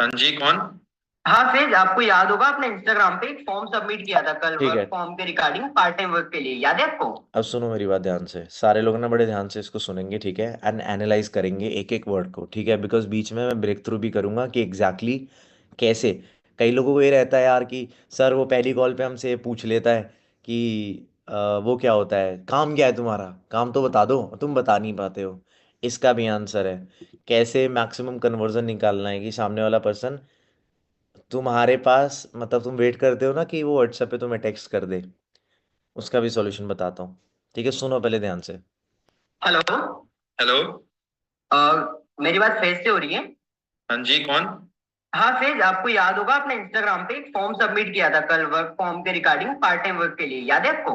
हाँ जी, कौन? हाँ फेज, आपको याद होगा आपने इंस्टाग्राम पे एक फॉर्म सबमिट किया था कल ठीक वर्क है। फॉर्म के रिगार्डिंग पार्ट टाइम वर्क के लिए, याद है आपको? अब सुनो मेरी बात ध्यान से, सारे लोग ना बड़े ध्यान से इसको सुनेंगे, ठीक है, एंड एनालाइज करेंगे एक एक वर्ड को, ठीक है, बिकॉज बीच में मैं ब्रेक थ्रू भी करूंगा कि एग्जैक्टली कैसे। कई लोगों को ये रहता है यार कि सर वो पहली कॉल पे हमसे पूछ लेता है कि वो क्या होता है, काम क्या है तुम्हारा, काम तो बता दो, तुम बता नहीं पाते हो। इसका भी आंसर है कैसे मैक्सिमम कन्वर्जन निकालना है कि सामने वाला पर्सन तुम्हारे पास, मतलब तुम वेट करते हो ना कि वो व्हाट्सएप पे तुम्हें टेक्स्ट कर दे, उसका भी सॉल्यूशन बताता हूँ। ठीक है, सुनो पहले ध्यान से। हेलो। हेलो। अ, मेरी बात फेज से हो रही है? हाँ जी, कौन? हाँ फेज, आपको याद होगा आपने इंस्टाग्राम पे एक फॉर्म सबमिट किया था कल वर्क फॉर्म के रिगार्डिंग पार्ट टाइम वर्क के लिए, याद है आपको?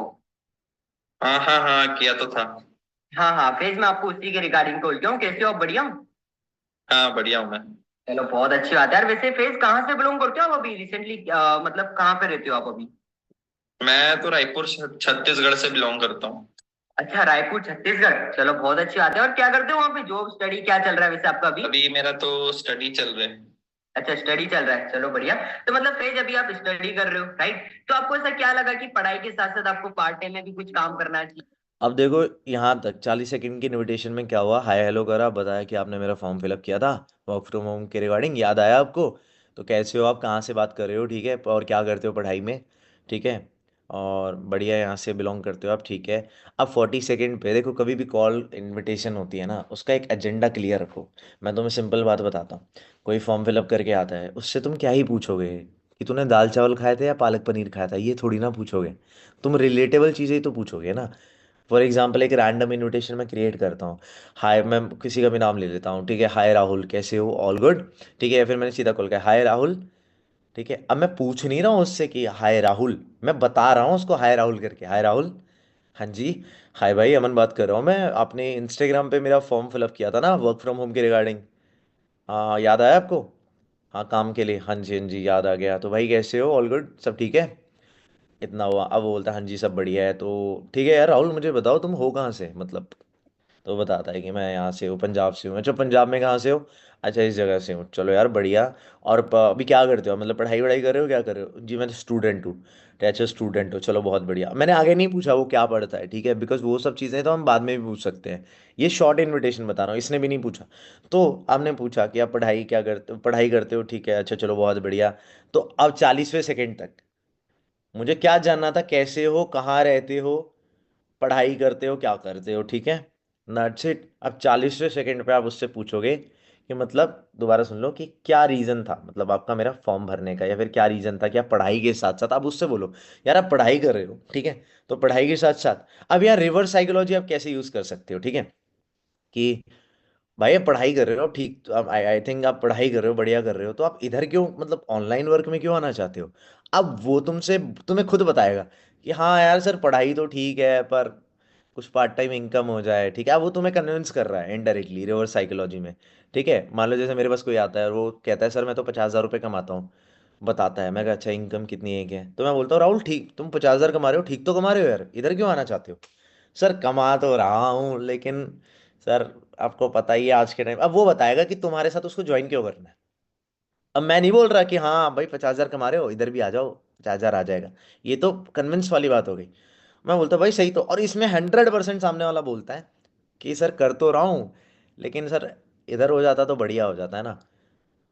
हाँ हाँ हाँ, किया तो था। हाँ हाँ फेज, मैं आपको उसी के रिगार्डिंग कॉल किया हूँ। कैसे हो आप? बढ़िया हूँ। हाँ, बढ़िया हूँ मैं। चलो बहुत अच्छी बात है यार। वैसे फेज कहाँ से बिलोंग करते हो आप अभी रिसेंटली, मतलब कहाँ पे रहते हो आप अभी? मैं तो रायपुर छत्तीसगढ़ से बिलोंग करता हूँ। अच्छा, रायपुर छत्तीसगढ़, चलो बहुत अच्छी बात है। और क्या करते हो वहाँ पे? जॉब स्टडी क्या चल रहा है वैसे आपका अभी? अभी मेरा तो स्टडी चल रहा है। अच्छा स्टडी चल रहा है, चलो बढ़िया। तो मतलब फेज अभी आप स्टडी कर रहे हो राइट? तो आपको ऐसा क्या लगा कि पढ़ाई के साथ साथ आपको पार्ट टाइम में भी कुछ काम करना चाहिए? अब देखो, यहाँ तक 40 सेकंड की इनविटेशन में क्या हुआ, हाय हेलो करा, बताया कि आपने मेरा फॉर्म फिलअप किया था वर्क फ्रॉम होम के रिगार्डिंग, याद आया आपको? तो कैसे हो आप, कहाँ से बात कर रहे हो, ठीक है, और क्या करते हो पढ़ाई में, ठीक है, और बढ़िया यहाँ से बिलोंग करते हो आप, ठीक है। अब 40 सेकंड पे देखो, कभी भी कॉल इनविटेशन होती है ना, उसका एक एजेंडा क्लियर रखो। मैं तुम्हें सिंपल बात बताता हूँ। कोई फॉर्म फिलअप करके आता है, उससे तुम क्या ही पूछोगे कि तूने दाल चावल खाए थे या पालक पनीर खाया था, ये थोड़ी ना पूछोगे। तुम रिलेटेबल चीज़ें ही तो पूछोगे ना। फॉर एग्जाम्पल एक रैंडम इनविटेशन मैं क्रिएट करता हूँ। हाय, मैं किसी का भी नाम ले लेता हूँ, ठीक है, हाय राहुल कैसे हो, ऑल गुड, ठीक है, फिर मैंने सीधा कॉल किया, हाय राहुल, ठीक है। अब मैं पूछ नहीं रहा हूँ उससे कि हाय राहुल, मैं बता रहा हूँ उसको हाय राहुल करके, हाय राहुल, हाँ जी, हाय भाई, अमन बात कर रहा हूँ मैं, आपने इंस्टाग्राम पे मेरा फॉर्म फिलअप किया था ना वर्क फ्रॉम होम के रिगार्डिंग। हाँ, याद आया आपको? हाँ, काम के लिए, हाँ जी हाँ जी, याद आ गया, तो भाई कैसे हो, ऑल गुड, सब ठीक है। इतना हुआ, अब वो बोलता है हाँ जी सब बढ़िया है, तो ठीक है यार राहुल, मुझे बताओ तुम हो कहाँ से, मतलब। तो बताता है कि मैं यहाँ से हूँ, पंजाब से हूँ। अच्छा, पंजाब में कहाँ से हो? अच्छा, इस जगह से हूँ, चलो यार बढ़िया। और अभी क्या करते हो, मतलब पढ़ाई वढ़ाई कर रहे हो, क्या कर रहे हो? जी मैं तो स्टूडेंट हूँ। तो अच्छा, स्टूडेंट हो, चलो बहुत बढ़िया। मैंने आगे नहीं पूछा वो क्या पढ़ता है, ठीक है, बिकॉज वो सब चीज़ें तो हम बाद में भी पूछ सकते हैं। ये शॉर्ट इन्विटेशन बता रहा हूँ, इसने भी नहीं पूछा। तो आपने पूछा कि आप पढ़ाई क्या करते हो, पढ़ाई करते हो, ठीक है, अच्छा चलो बहुत बढ़िया। तो अब 40वें सेकंड तक मुझे क्या जानना था, कैसे हो, कहाँ रहते हो, पढ़ाई करते हो, क्या करते हो, ठीक है। That's it. अब 40वें सेकंड पे आप उससे पूछोगे कि मतलब, दोबारा सुन लो, कि क्या रीज़न था, मतलब आपका मेरा फॉर्म भरने का, या फिर क्या रीज़न था कि आप पढ़ाई के साथ साथ, आप उससे बोलो यार आप पढ़ाई कर रहे हो, ठीक है, तो पढ़ाई के साथ साथ। अब यार रिवर्स साइकोलॉजी आप कैसे यूज़ कर सकते हो, ठीक है, कि भाई आप पढ़ाई कर रहे हो, ठीक, तो अब आई आई थिंक आप पढ़ाई कर रहे हो, बढ़िया कर रहे हो, तो आप इधर क्यों, मतलब ऑनलाइन वर्क में क्यों आना चाहते हो? अब वो तुमसे, तुम्हें खुद बताएगा कि हाँ यार सर, पढ़ाई तो ठीक है पर कुछ पार्ट टाइम इनकम हो जाए, ठीक है। अब वो तुम्हें कन्विंस कर रहा है इनडायरेक्टली, रिवर्स साइकोलॉजी में, ठीक है। मान लो जैसे मेरे पास कोई आता है और वो कहता है सर मैं तो 50,000 रुपये कमाता हूँ, बताता है, मैं कहा अच्छा इनकम कितनी है क्या है, तो मैं बोलता हूँ राहुल ठीक, तुम 50,000 कमा रहे हो, ठीक तो कमा रहे हो यार, इधर क्यों आना चाहते हो? सर कमा तो रहा हूँ लेकिन सर, आपको पता ही है आज के टाइम, अब वो बताएगा कि तुम्हारे साथ उसको ज्वाइन क्यों करना है। अब मैं नहीं बोल रहा कि हाँ भाई 50,000 कमा रहे हो, इधर भी आ जाओ, 50,000 आ जाएगा। ये तो कन्विंस वाली बात हो गई। मैं बोलता भाई सही, तो और इसमें 100% सामने वाला बोलता है कि सर कर तो रहा हूँ, लेकिन सर इधर हो जाता तो बढ़िया हो जाता है ना।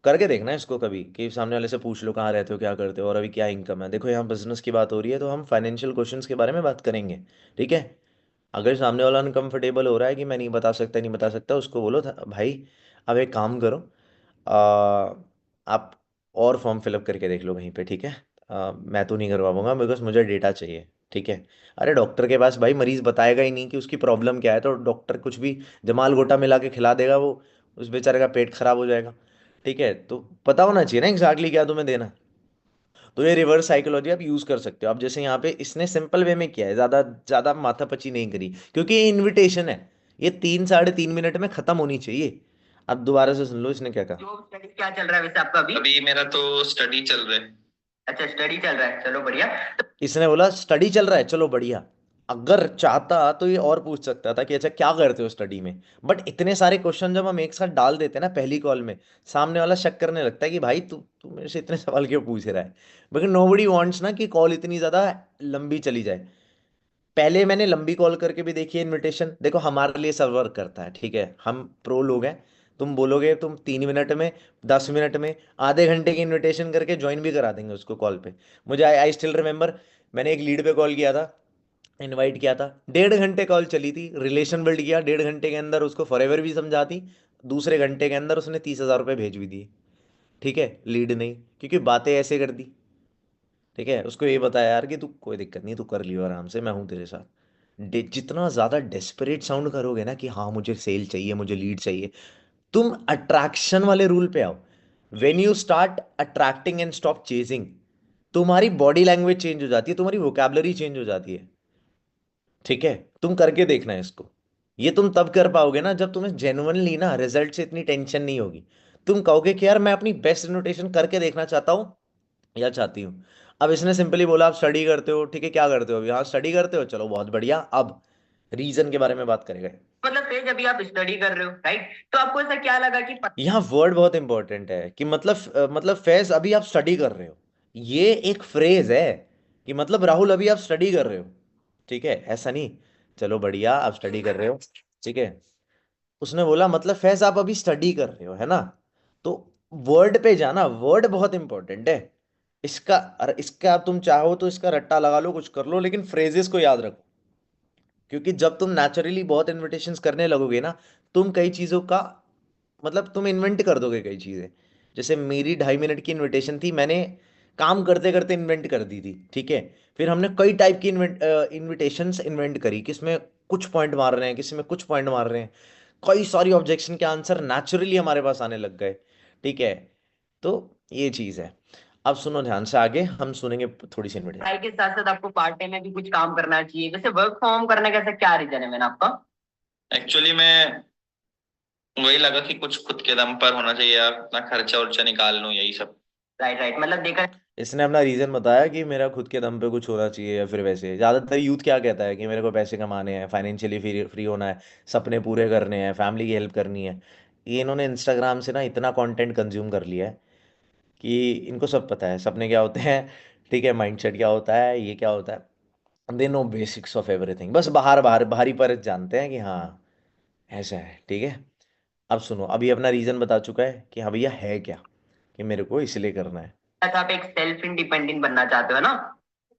करके देखना इसको कभी, कि सामने वाले से पूछ लो कहाँ रहते हो, क्या करते हो, और अभी क्या इनकम है। देखो यहाँ बिजनेस की बात हो रही है, तो हम फाइनेंशियल क्वेश्चंस के बारे में बात करेंगे, ठीक है। अगर सामने वाला अनकंफर्टेबल हो रहा है कि मैं नहीं बता सकता, नहीं बता सकता, उसको बोलो भाई अब एक काम करो, आप और फॉर्म फिलअप करके देख लो कहीं पे, ठीक है। मैं तो नहीं करवा पाऊंगा बिकॉज मुझे डेटा चाहिए, ठीक है। अरे डॉक्टर के पास भाई मरीज बताएगा ही नहीं कि उसकी प्रॉब्लम क्या है, तो डॉक्टर कुछ भी जमाल गोटा मिला के खिला देगा, वो उस बेचारे का पेट खराब हो जाएगा, ठीक है। तो पता होना चाहिए ना एग्जैक्टली क्या तुम्हें देना। तो ये रिवर्स साइकोलॉजी आप यूज कर सकते हो। आप जैसे यहाँ पे इसने सिंपल वे में किया है, ज्यादा ज्यादा माथापच्ची नहीं करी, क्योंकि ये इनविटेशन है, ये 3 साढ़े 3 मिनट में खत्म होनी चाहिए। अब दोबारा से सुन लो इसने क्या कहा। जॉब स्टडी क्या चल रहा है वैसे आपका अभी? अभी मेरा तो स्टडी चल रहा है। अच्छा स्टडी चल रहा है, चलो बढ़िया। इसने बोला स्टडी चल रहा है, चलो बढ़िया। अगर चाहता तो ये और पूछ सकता था कि अच्छा क्या करते हो स्टडी में। बट इतने सारे क्वेश्चन जब हम एक साथ डाल देते हैं ना पहली कॉल में, सामने वाला शक करने लगता है कि भाई तू तू मेरे से इतने सवाल क्यों पूछ रहा है। बिकॉज नोबडी वांट्स ना कि कॉल इतनी ज्यादा लंबी चली जाए। पहले मैंने लंबी कॉल करके भी देखी है इनविटेशन, देखो हमारे लिए सब वर्क करता है, ठीक है, हम प्रो लोग हैं। तुम बोलोगे तुम 3 मिनट में, 10 मिनट में, आधे घंटे की इनविटेशन करके ज्वाइन भी करा देंगे उसको कॉल पे। मुझे आई स्टिल रिमेम्बर, मैंने एक लीड पे कॉल किया था, इनवाइट किया था, 1.5 घंटे कॉल चली थी, रिलेशन बिल्ड किया, 1.5 घंटे के अंदर उसको फॉरएवर भी समझा दी, दूसरे घंटे के अंदर उसने 30,000 रुपये भेज भी दिए। ठीक है, लीड नहीं, क्योंकि बातें ऐसे कर दी। ठीक है, उसको ये बताया यार कि तू कोई दिक्कत नहीं, तू कर लियो आराम से, मैं हूँ तेरे साथ। जितना ज्यादा डेस्परेट साउंड करोगे ना कि हाँ मुझे सेल चाहिए, मुझे लीड चाहिए, तुम अट्रैक्शन वाले रूल पे आओ। When you start attracting and stop chasing, तुम्हारी बॉडी लैंग्वेज चेंज हो जाती है, तुम्हारी वोकेबलरी चेंज हो जाती है। ठीक है, तुम करके देखना है इसको। ये तुम तब कर पाओगे ना जब तुम्हें जेन्युइनली ना रिजल्ट से इतनी टेंशन नहीं होगी। तुम कहोगे कि यार मैं अपनी बेस्ट नोटेशन करके देखना चाहता हूँ या चाहती हूँ। अब इसने सिंपली बोला आप स्टडी करते हो, ठीक है, क्या करते हो अभी, हाँ स्टडी करते हो, चलो बहुत बढ़िया। अब रीजन के बारे में बात करेंगे। मतलब फिर जब भी आप स्टडी कर रहे हो, राइट, तो आपको ऐसा क्या लगा कि यहाँ वर्ड बहुत इंपॉर्टेंट है कि मतलब मतलब फैज अभी आप स्टडी कर रहे हो, ये एक फ्रेज है कि मतलब राहुल अभी आप स्टडी कर रहे हो। ठीक है, ऐसा नहीं चलो बढ़िया आप स्टडी कर रहे हो। ठीक है, उसने बोला मतलब फैज आप अभी स्टडी कर रहे हो, है ना। तो वर्ड पे जाना, वर्ड बहुत इंपॉर्टेंट है। इसका, अरे इसका आप तुम चाहो तो इसका रट्टा लगा लो, कुछ कर लो, लेकिन फ्रेजेस को याद रखो। क्योंकि जब तुम नेचुरली बहुत इन्विटेशंस करने लगोगे ना, तुम कई चीजों का मतलब तुम इन्वेंट कर दोगे कई चीजें। जैसे मेरी 2.5 मिनट की इनविटेशन थी, मैंने काम करते करते इन्वेंट कर दी थी। ठीक है, फिर हमने कई टाइप की इन्विटेशंस इन्वेंट करी, किसमें कुछ पॉइंट मार रहे हैं, किसी में कुछ पॉइंट मार रहे हैं, कई सारी ऑब्जेक्शन के आंसर नेचुरली हमारे पास आने लग गए। ठीक है, तो ये चीज है। अब सुनो ध्यान से, आगे हम सुनेंगे थोड़ी सी इन्विटेशन। पढ़ाई के साथ साथ आपको पार्ट टाइम में भी कुछ काम करना चाहिए? वैसे वर्क फ्रॉम होम करने का ऐसा क्या रीजन है मैंने आपका? एक्चुअली मैं वही लगा कि कुछ खुद के दम पर होना चाहिए यार, अपना खर्चा उर्चा निकाल लूं, यही सब। राइट राइट, मतलब देखा इसने अपना रीजन बताया कि मेरा खुद के दम पे कुछ होना चाहिए, या फिर वैसे ज्यादातर यूथ क्या कहता है कि मेरे को पैसे कमाने हैं, फाइनेंशियली फ्री फ्री होना है, सपने पूरे करने हैं, फैमिली की हेल्प करनी है। ये इन्होंने इंस्टाग्राम से ना इतना कंटेंट कंज्यूम कर लिया है कि इनको सब पता है सपने क्या होते हैं। ठीक है, माइंडसेट क्या होता है, ये क्या होता है, they know basics of everything, बस बाहर बाहर बाहरी पर जानते हैं कि हाँ ऐसा है। ठीक है, अब सुनो, अभी अपना रीजन बता चुका है कि हाँ भैया है क्या, कि मेरे को इसलिए करना है। आप एक सेल्फ इंडिपेंडेंट बनना चाहते हो ना,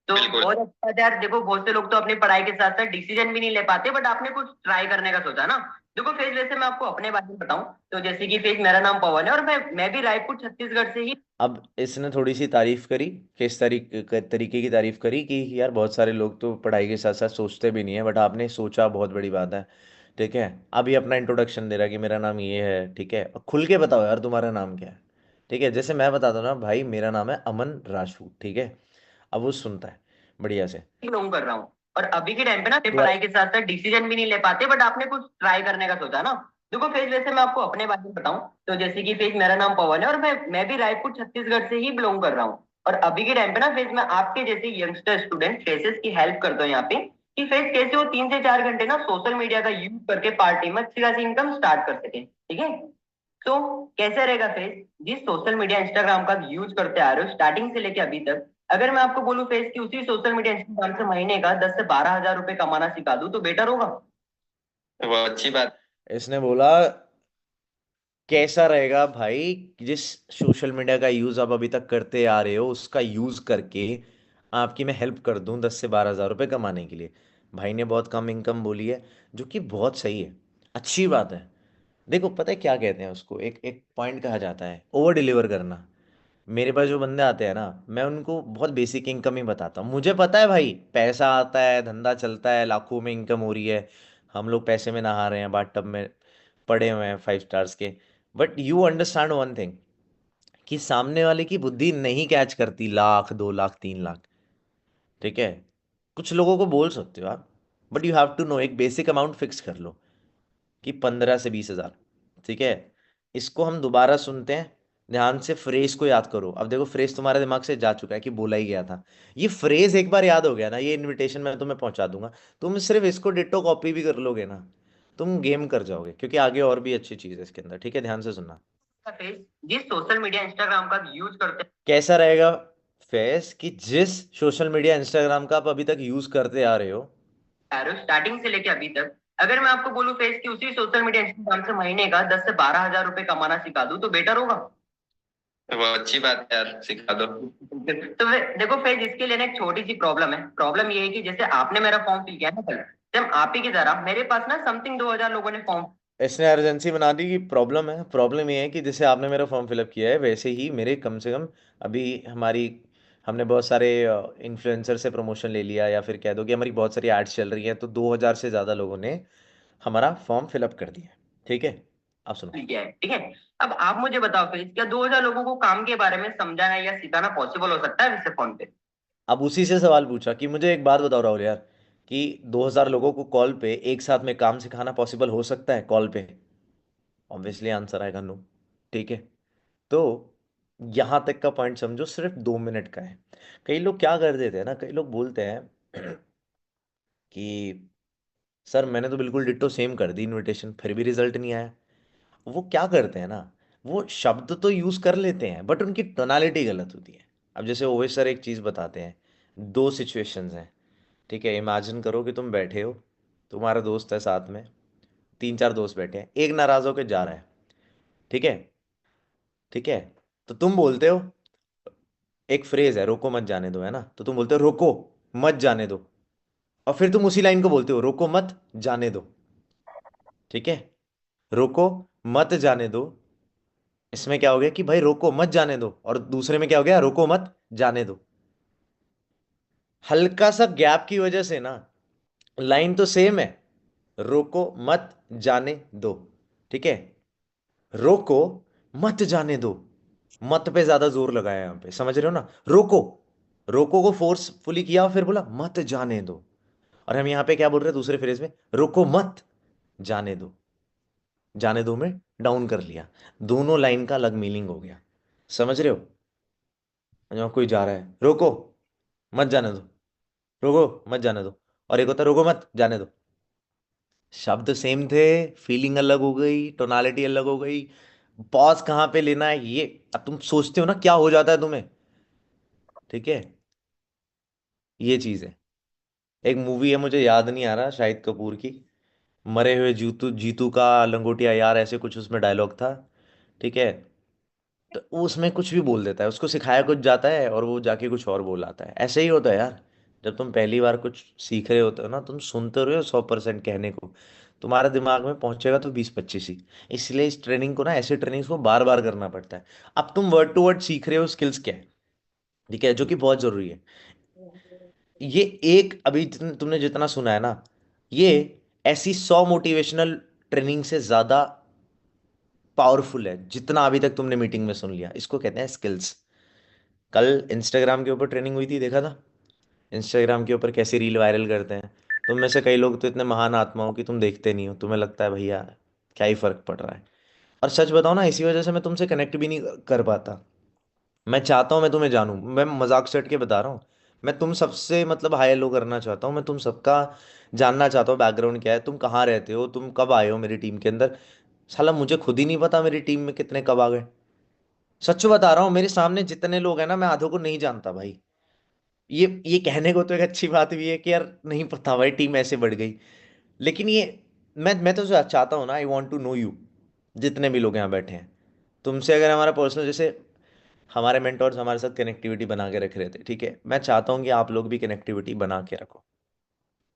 तो बिल्कुल। बहुत अच्छा है यार। देखो बहुत से लोग तो अपनी पढ़ाई के साथ साथ डिसीजन भी नहीं ले पाते, बट आपने कुछ ट्राई करने का सोचा ना। देखो फेज, वैसे मैं आपको अपने बारे में बताऊं तो जैसे कि फेज, मेरा नाम पवन है और मैं भी रायपुर छत्तीसगढ़ से ही। अब इसने थोड़ी सी तारीफ करी, किस तरीके की तारीफ करी कि यार बहुत सारे लोग तो पढ़ाई के साथ साथ सोचते भी नहीं है, बट आपने सोचा, बहुत बड़ी बात है। ठीक है, अभी अपना इंट्रोडक्शन दे रहा है कि मेरा नाम ये है। ठीक है, और खुल के बताओ यार तुम्हारा नाम क्या है। ठीक है, जैसे मैं बताता हूँ ना भाई मेरा नाम है अमन राजपूत। ठीक है, अब वो सुनता है बढ़िया से। बिलोंग कर रहा हूँ, और अभी के टाइम पे ना तो पढ़ाई के साथ साथ डिसीजन भी नहीं ले पाते, बट आपने कुछ ट्राई करने का सोचा ना। देखो फेज, वैसे मैं आपको अपने बारे में बताऊं तो जैसे कि फेज, मेरा नाम पवन है और मैं भी रायपुर छत्तीसगढ़ से ही बिलोंग कर रहा हूँ। और अभी के टाइम पे ना फेज, मैं आपके जैसे यंगस्टर स्टूडेंट फेसेस की हेल्प करता हूँ यहाँ पे, कि फेज कैसे वो 3 से 4 घंटे ना सोशल मीडिया का यूज करके पार्टी में अच्छी खासी इनकम स्टार्ट कर सके। ठीक है, तो कैसे रहेगा फेज, जिस सोशल मीडिया इंस्टाग्राम का यूज करते आ रहे हो स्टार्टिंग से लेके अभी तक, अगर मैं आपको बोलूं फेज कि उसी सोशल मीडिया इंस्टाग्राम से महीने का 10 से 12 हजार रुपए कमाना सिखा दूं तो बेटर होगा। वो अच्छी बात। इसने बोला कैसा रहेगा भाई, जिस सोशल मीडिया का यूज आप अभी तक करते आ रहे हो उसका यूज करके आपकी मैं हेल्प कर दूं 10 से 12 हजार रुपये कमाने के लिए। भाई ने बहुत कम इनकम बोली है, जो कि बहुत सही है, अच्छी बात है। देखो पता है क्या कहते हैं उसको, एक एक पॉइंट कहा जाता है ओवर डिलीवर करना। मेरे पास जो बंदे आते हैं ना, मैं उनको बहुत बेसिक इनकम ही बताता हूँ। मुझे पता है भाई पैसा आता है, धंधा चलता है, लाखों में इनकम हो रही है, हम लोग पैसे में नहा रहे हैं, बाथ टब में पड़े हुए हैं 5 स्टार्स के। But you understand one thing, कि सामने वाले की बुद्धि नहीं कैच करती 1 लाख 2 लाख 3 लाख। ठीक है, कुछ लोगों को बोल सकते हो आप, but you have to know एक बेसिक अमाउंट फिक्स कर लो कि 15 से 20 हजार। ठीक है, इसको हम दोबारा सुनते हैं, ध्यान से फ्रेज को याद करो। अब देखो फ्रेज तुम्हारे दिमाग से जा चुका है कि बोला ही गया था। ये फ्रेज एक बार याद हो गया ना, ये इनविटेशन मैं तुम्हें पहुंचा दूंगा। तुम सिर्फ इसको डिट्टो कॉपी भी कर लोगे ना, तुम गेम कर जाओगे, क्योंकि आगे और भी अच्छी चीज है इसके अंदर। ठीक है, ध्यान से सुनना। फेस जिस सोशल मीडिया इंस्टाग्राम का यूज करते कैसा रहेगा फेस कि जिस सोशल मीडिया इंस्टाग्राम का आप अभी तक यूज करते आ रहे हो। आ रहे हो स्टार्टिंग से लेके अभी तक, अगर मैं आपको बोलूं फेस कि उसी सोशल मीडिया इंस्टाग्राम से महीने का 10 से 12 हजार रुपए कमाना सिखा दूं तो बेटर होगा। वो अच्छी बात है यार, सिखा दो। तो देखो फेज, इसके लिए ना एक छोटी सी प्रॉब्लम है। प्रॉब्लम ये है कि जैसे आपने मेरा फॉर्म फिल किया ना कल, सेम आप ही की तरह मेरे पास ना समथिंग 2000 लोगों ने फॉर्म। इसने अर्जेंसी बना दी कि प्रॉब्लम है। प्रॉब्लम ये है कि जैसे आपने मेरा फॉर्म फिलअप किया है, वैसे ही मेरे कम से कम अभी हमारी हमने बहुत सारे इन्फ्लुएंसर से प्रमोशन ले लिया, या फिर कह दो कि हमारी बहुत सारी एड्स चल रही हैं, तो 2000 से ज़्यादा लोगों ने हमारा फॉर्म फिलअप कर दिया है। ठीक है, आप सुनो। किया है, ठीक है। अब आप मुझे बताओ फेज, क्या 2000 लोगों को काम के बारे में समझाना या सिखाना पॉसिबल हो सकता है इससे फोन पे? अब उसी से सवाल पूछा कि मुझे एक बात बताओ राहुल यार, कि 2000 लोगों को कॉल पे एक साथ में काम सिखाना पॉसिबल हो सकता है कॉल पे? ऑब्वियसली आंसर आएगा नो। ठीक है, तो यहाँ तक का पॉइंट समझो, सिर्फ 2 मिनट का है। कई लोग क्या कर देते हैं ना, कई लोग बोलते हैं कि सर मैंने तो बिल्कुल डिट्टो सेम कर दी इनविटेशन, फिर भी रिजल्ट नहीं आया। वो क्या करते हैं ना, वो शब्द तो यूज कर लेते हैं बट उनकी टोनालिटी गलत होती है। अब जैसे ओवेश सर एक चीज बताते हैं, दो सिचुएशंस हैं। ठीक है, इमेजिन करो कि तुम बैठे हो, तुम्हारा दोस्त है साथ में, तीन चार दोस्त बैठे हैं, एक नाराज होकर जा रहा है। ठीक है, ठीक है, तो तुम बोलते हो, एक फ्रेज है रोको मत जाने दो, है ना, तो तुम बोलते हो रोको मत जाने दो, और फिर तुम उसी लाइन को बोलते हो रोको मत जाने दो। ठीक है, रोको मत जाने दो, इसमें क्या हो गया कि भाई रोको मत जाने दो, और दूसरे में क्या हो गया, रोको मत जाने दो। हल्का सा गैप की वजह से ना, लाइन तो सेम है, रोको मत जाने दो। ठीक है, रोको मत जाने दो, मत पे ज्यादा जोर लगाया यहां पे, समझ रहे हो ना? रोको, रोको को फोर्सफुली किया, फिर बोला मत जाने दो। और हम यहां पे क्या बोल रहे हैं दूसरे फ्रेज में, रोको मत जाने दो, जाने दो में डाउन कर लिया। दोनों लाइन का अलग मीनिंग हो गया, समझ रहे हो? जब कोई जा रहा है रोको मत जाने दो, रोको मत जाने दो, और एक होता है रोको मत जाने दो। शब्द सेम थे, फीलिंग अलग हो गई, टोनालिटी अलग हो गई। पॉज कहाँ पे लेना है ये, अब तुम सोचते हो ना क्या हो जाता है तुम्हें। ठीक है, ये चीज है। एक मूवी है, मुझे याद नहीं आ रहा, शाहिद कपूर की, मरे हुए जीतू जीतू का लंगोटिया यार, ऐसे कुछ उसमें डायलॉग था। ठीक है, तो वो उसमें कुछ भी बोल देता है, उसको सिखाया कुछ जाता है और वो जाके कुछ और बोल आता है। ऐसे ही होता है यार, जब तुम पहली बार कुछ सीख रहे होते हो ना, तुम सुनते रहो 100% कहने को, तुम्हारे दिमाग में पहुंचेगा तो 20-25 ही। इसलिए इस ट्रेनिंग को ना, ऐसे ट्रेनिंग्स को बार बार करना पड़ता है। अब तुम वर्ड टू वर्ड सीख रहे हो स्किल्स क्या है, ठीक है, जो कि बहुत जरूरी है। ये एक अभी तुमने जितना सुना है ना, ये ऐसी 100 मोटिवेशनल ट्रेनिंग से ज्यादा पावरफुल है जितना अभी तक तुमने मीटिंग में सुन लिया। इसको कहते हैं स्किल्स। कल इंस्टाग्राम के ऊपर ट्रेनिंग हुई थी, देखा था? इंस्टाग्राम के ऊपर कैसे रील वायरल करते हैं। तुम में से कई लोग तो इतने महान आत्मा हो कि तुम देखते नहीं हो, तुम्हें लगता है भैया क्या ही फर्क पड़ रहा है। और सच बताओ ना, इसी वजह से मैं तुमसे कनेक्ट भी नहीं कर पाता। मैं चाहता हूँ मैं तुम्हें जानूं, मैं मजाक से हट के बता रहा हूँ। मैं तुम सबसे मतलब हाई हेलो करना चाहता हूँ, मैं तुम सबका जानना चाहता हूँ बैकग्राउंड क्या है, तुम कहाँ रहते हो, तुम कब आए हो मेरी टीम के अंदर। साला मुझे खुद ही नहीं पता मेरी टीम में कितने कब आ गए। सच बता रहा हूँ, मेरे सामने जितने लोग हैं ना, मैं आधों को नहीं जानता भाई। ये कहने को तो एक अच्छी बात भी है कि यार नहीं पता भाई टीम ऐसे बढ़ गई, लेकिन ये मैं तो चाहता हूँ ना, I want to know you, जितने भी लोग यहाँ बैठे हैं। तुमसे अगर हमारा पर्सनल, जैसे हमारे मेंटोर्स हमारे साथ कनेक्टिविटी बना के रख रहे थे, ठीक है, मैं चाहता हूँ कि आप लोग भी कनेक्टिविटी बना के रखो।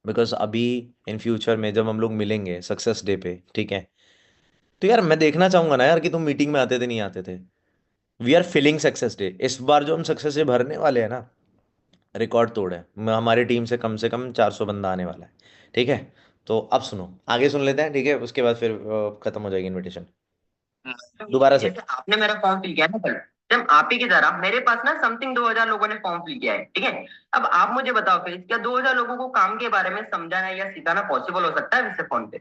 बिकॉज अभी इन फ्यूचर में जब हम लोग मिलेंगे सक्सेस डे पे, ठीक है, तो यार मैं देखना चाहूंगा ना यार कि तुम मीटिंग में आते थे नहीं आते थे। We are feeling success day, इस बार जो हम सक्सेस डे भरने वाले हैं ना, रिकॉर्ड तोड़ है। हमारी टीम से कम 400 बंदा आने वाला है। ठीक है, तो अब सुनो, आगे सुन लेते हैं, ठीक है, उसके बाद फिर खत्म हो जाएगी इनविटेशन दोबारा से। जैसे आपने मेरा फॉर्म फिल किया ना कल, सेम आप ही की तरह मेरे पास ना समथिंग 2000 लोगों ने फॉर्म फिल किया है, ठीक है। अब आप मुझे बताओ फिर, क्या 2000 लोगों को काम के बारे में समझाना या सिखाना पॉसिबल हो सकता है इससे फोन पे?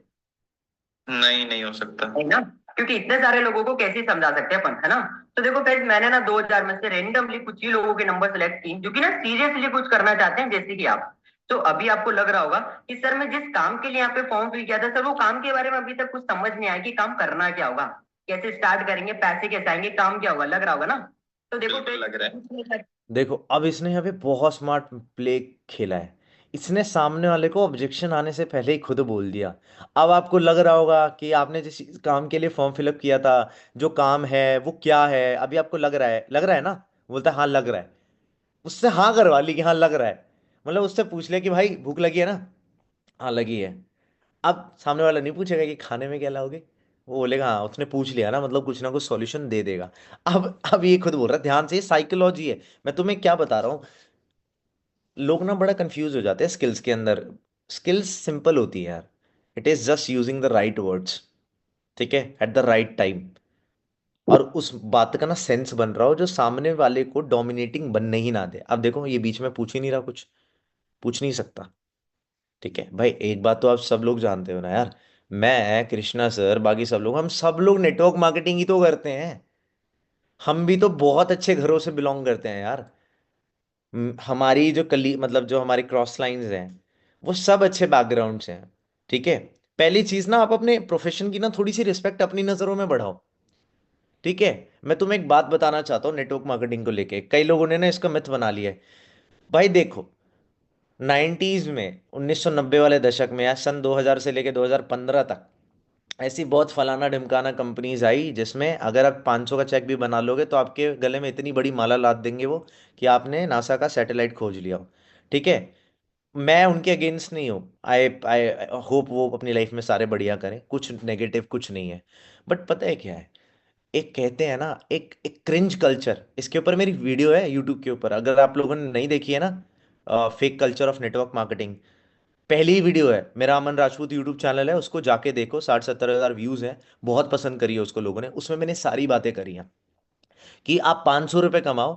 नहीं, नहीं हो सकता। है ना, क्योंकि इतने सारे लोगों को कैसे समझा सकते हैं अपन, है ना। तो देखो फ्रेंड्स, मैंने ना 2000 में से रेंडमली कुछ ही लोगों के नंबर सेलेक्ट किए जो कि ना सीरियसली कुछ करना चाहते हैं, जैसे कि आप। तो अभी आपको लग रहा होगा कि सर मैं जिस काम के लिए यहाँ पे फॉर्म फिल किया था सर, वो काम के बारे में अभी तक कुछ समझ नहीं आया कि काम करना क्या होगा, कैसे स्टार्ट करेंगे, पैसे कैसे आएंगे, काम क्या होगा, लग रहा होगा ना। तो देखो बिल्कुल लग रहा है। फ्रेंड्स, देखो अब इसने यहाँ पे बहुत स्मार्ट प्ले खेला है। इसने सामने वाले को ऑब्जेक्शन आने से पहले ही खुद बोल दिया। अब आपको लग रहा होगा कि आपने जिस काम के लिए फॉर्म फिलअप किया था, जो काम है वो क्या है, अभी आपको लग रहा है ना। बोलता है हाँ लग रहा है। उससे हाँ करवा ली कि हाँ लग रहा है। मतलब उससे पूछ लिया कि भाई भूख लगी है ना। हाँ लगी है। अब सामने वाला नहीं पूछेगा कि खाने में क्या लाओगे। वो बोलेगा हाँ, उसने पूछ लिया ना, मतलब कुछ ना कुछ सॉल्यूशन दे देगा। अब ये खुद बोल रहा है, ध्यान से, ये साइकोलॉजी है। मैं तुम्हें क्या बता रहा हूँ। लोग ना बड़ा कंफ्यूज हो जाते हैं स्किल्स के अंदर। स्किल्स सिंपल होती है यार। It is just using the right words, ठीक है, एट द राइट टाइम। और उस बात का ना सेंस बन रहा हो जो सामने वाले को डोमिनेटिंग बनने ही ना दे। अब देखो ये बीच में पूछ ही नहीं रहा कुछ, पूछ नहीं सकता। ठीक है भाई, एक बात तो आप सब लोग जानते हो ना यार। मैं, कृष्णा सर, बाकी सब लोग, हम सब लोग नेटवर्क मार्केटिंग ही तो करते हैं। हम भी तो बहुत अच्छे घरों से बिलोंग करते हैं यार। हमारी जो कली मतलब जो हमारी क्रॉस लाइंस हैं, वो सब अच्छे बैकग्राउंड से हैं। ठीक है। पहली चीज ना, आप अपने प्रोफेशन की ना थोड़ी सी रिस्पेक्ट अपनी नजरों में बढ़ाओ। ठीक है। मैं तुम्हें एक बात बताना चाहता हूँ नेटवर्क मार्केटिंग को लेके, कई लोगों ने ना इसका मिथ बना लिया है। भाई देखो, 90s में, 1990 वाले दशक में या सन 2000 से लेके 2015 तक, ऐसी बहुत फलाना ढिमकाना कंपनीज आई जिसमें अगर आप 500 का चेक भी बना लोगे तो आपके गले में इतनी बड़ी माला लाद देंगे वो, कि आपने नासा का सैटेलाइट खोज लिया हो। ठीक है। मैं उनके अगेंस्ट नहीं हूँ। आई आई होप वो अपनी लाइफ में सारे बढ़िया करें, कुछ नेगेटिव कुछ नहीं है। बट पता है क्या है, एक कहते हैं ना, एक एक क्रिंज कल्चर, इसके ऊपर मेरी वीडियो है यूट्यूब के ऊपर, अगर आप लोगों ने नहीं देखी है ना, fake culture of network marketing, पहली ही वीडियो है। मेरा अमन राजपूत यूट्यूब चैनल है, उसको जाके देखो, 60-70 हज़ार व्यूज हैं। बहुत पसंद करी है उसको लोगों ने। उसमें मैंने सारी बातें करी हैं कि आप 500 रुपये कमाओ,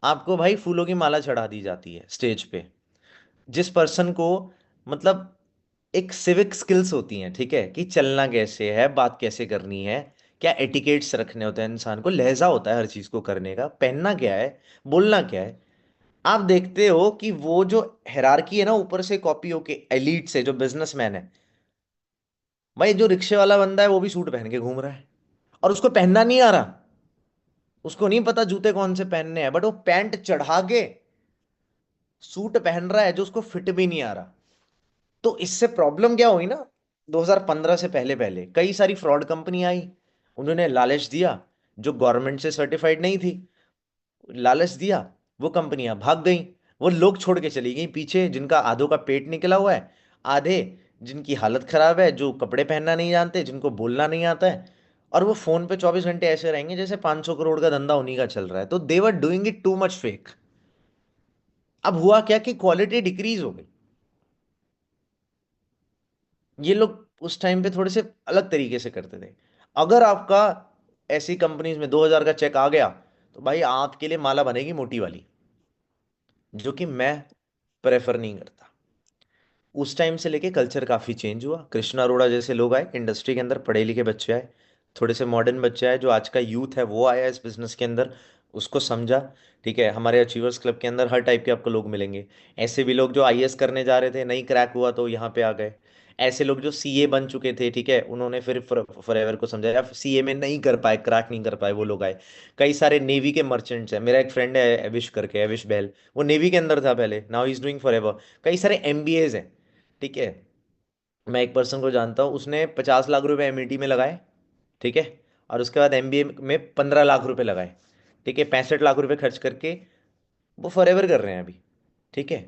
आपको भाई फूलों की माला चढ़ा दी जाती है स्टेज पे। जिस पर्सन को, मतलब, एक सिविक स्किल्स होती हैं, ठीक है, कि चलना कैसे है, बात कैसे करनी है, क्या एटिकेट्स रखने होते हैं, इंसान को लहजा होता है हर चीज को करने का, पहनना क्या है, बोलना क्या है। आप देखते हो कि वो जो हेरारकी है ना, ऊपर से कॉपी होके एलीट से जो बिजनेसमैन है, भाई जो रिक्शे वाला बंदा है वो भी सूट पहन के घूम रहा है, और उसको पहनना नहीं आ रहा। उसको नहीं पता जूते कौन से पहनने हैं, बट वो पैंट चढ़ा के सूट पहन रहा है जो उसको फिट भी नहीं आ रहा। तो इससे प्रॉब्लम क्या हुई ना, 2015 से पहले पहले कई सारी फ्रॉड कंपनी आई। उन्होंने लालच दिया, जो गवर्नमेंट से सर्टिफाइड नहीं थी, लालच दिया, वो कंपनियां भाग गई। वो लोग छोड़ के चली गई पीछे जिनका आधों का पेट निकला हुआ है, आधे जिनकी हालत खराब है, जो कपड़े पहनना नहीं जानते, जिनको बोलना नहीं आता है। और वो फोन पे 24 घंटे ऐसे रहेंगे जैसे 500 करोड़ का धंधा उन्हीं का चल रहा है। तो they're doing it too much fake. अब हुआ क्या कि क्वालिटी डिक्रीज हो गई। ये लोग उस टाइम पे थोड़े से अलग तरीके से करते थे। अगर आपका ऐसी कंपनीज में 2000 का चेक आ गया, तो भाई आपके लिए माला बनेगी मोटी वाली, जो कि मैं प्रेफर नहीं करता। उस टाइम से लेके कल्चर काफ़ी चेंज हुआ। कृष्णा अरोड़ा जैसे लोग आए इंडस्ट्री के अंदर, पढ़े लिखे बच्चे आए, थोड़े से मॉडर्न बच्चे आए, जो आज का यूथ है वो आया इस बिजनेस के अंदर, उसको समझा। ठीक है। हमारे अचीवर्स क्लब के अंदर हर टाइप के आपको लोग मिलेंगे। ऐसे भी लोग जो आईएएस करने जा रहे थे, नहीं क्रैक हुआ तो यहाँ पे आ गए। ऐसे लोग जो सीए बन चुके थे, ठीक है, उन्होंने फिर फॉरएवर को समझा, या सीए में नहीं कर पाए, क्रैक नहीं कर पाए, वो लोग आए। कई सारे नेवी के मर्चेंट्स हैं। मेरा एक फ्रेंड है एविश करके, एविश बैल, वो नेवी के अंदर था पहले, now he is doing forever. कई सारे एमबीएज हैं। ठीक है। मैं एक पर्सन को जानता हूँ, उसने 50 लाख रुपए एमईटी में लगाए। ठीक है। और उसके बाद एमबीए में 15 लाख रुपए लगाए। ठीक है। 65 लाख रुपए खर्च करके वो फॉरएवर कर रहे हैं अभी। ठीक है।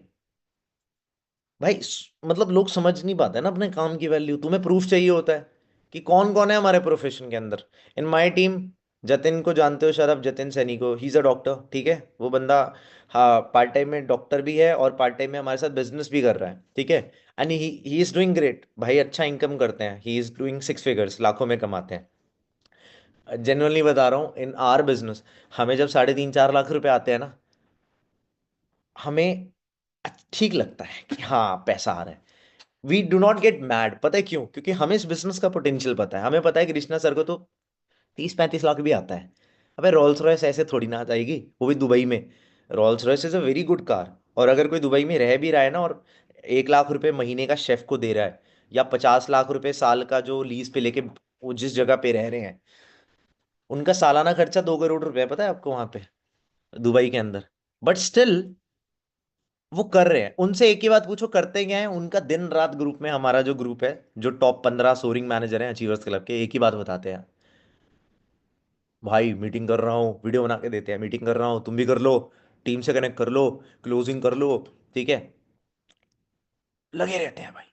भाई मतलब लोग समझ नहीं पाते ना अपने काम की वैल्यू। तुम्हें प्रूफ चाहिए होता है कि कौन कौन है हमारे प्रोफेशन के अंदर। इन माय टीम, जतिन को जानते हो शायद आप, जतिन सैनी को, ही इज अ डॉक्टर। ठीक है। वो बंदा, हाँ, पार्ट टाइम में डॉक्टर भी है और पार्ट टाइम में हमारे साथ बिजनेस भी कर रहा है। ठीक है। And he is doing great भाई, अच्छा इनकम करते हैं, ही इज डूइंग 6 फिगर्स, लाखों में कमाते हैं। जेनुअनली बता रहा हूँ, इन आर बिजनेस, हमें जब 3.5-4 लाख रुपए आते हैं ना, हमें ठीक लगता है कि हाँ पैसा आ रहा है। We do not get mad. पता है क्यों? क्योंकि हमें इस बिजनेस का पोटेंशियल पता है। हमें पता है कि कृष्णा सर को तो 30-35 लाख भी आता है। अबे रोल्स रॉयस ऐसे थोड़ी ना आ जाएगी, वो भी दुबई में। Rolls Royce is a very good car. और अगर कोई दुबई में रह भी रहा है ना, और 1 लाख रुपए महीने का शेफ को दे रहा है, या 50 लाख रुपए साल का जो लीज पे लेके वो जिस जगह पे रह रहे हैं, उनका सालाना खर्चा 2 करोड़ रुपए है, पता है आपको वहां पे, दुबई के अंदर। बट स्टिल वो कर रहे हैं। उनसे एक ही बात पूछो, करते क्या है उनका दिन रात। ग्रुप में, हमारा जो ग्रुप है, जो टॉप 15 सोरिंग मैनेजर हैं अचीवर्स क्लब के, एक ही बात बताते हैं, भाई मीटिंग कर रहा हूँ, वीडियो बना के देते हैं, मीटिंग कर रहा हूँ, तुम भी कर लो, टीम से कनेक्ट कर लो, क्लोजिंग कर लो, ठीक है, लगे रहते हैं भाई।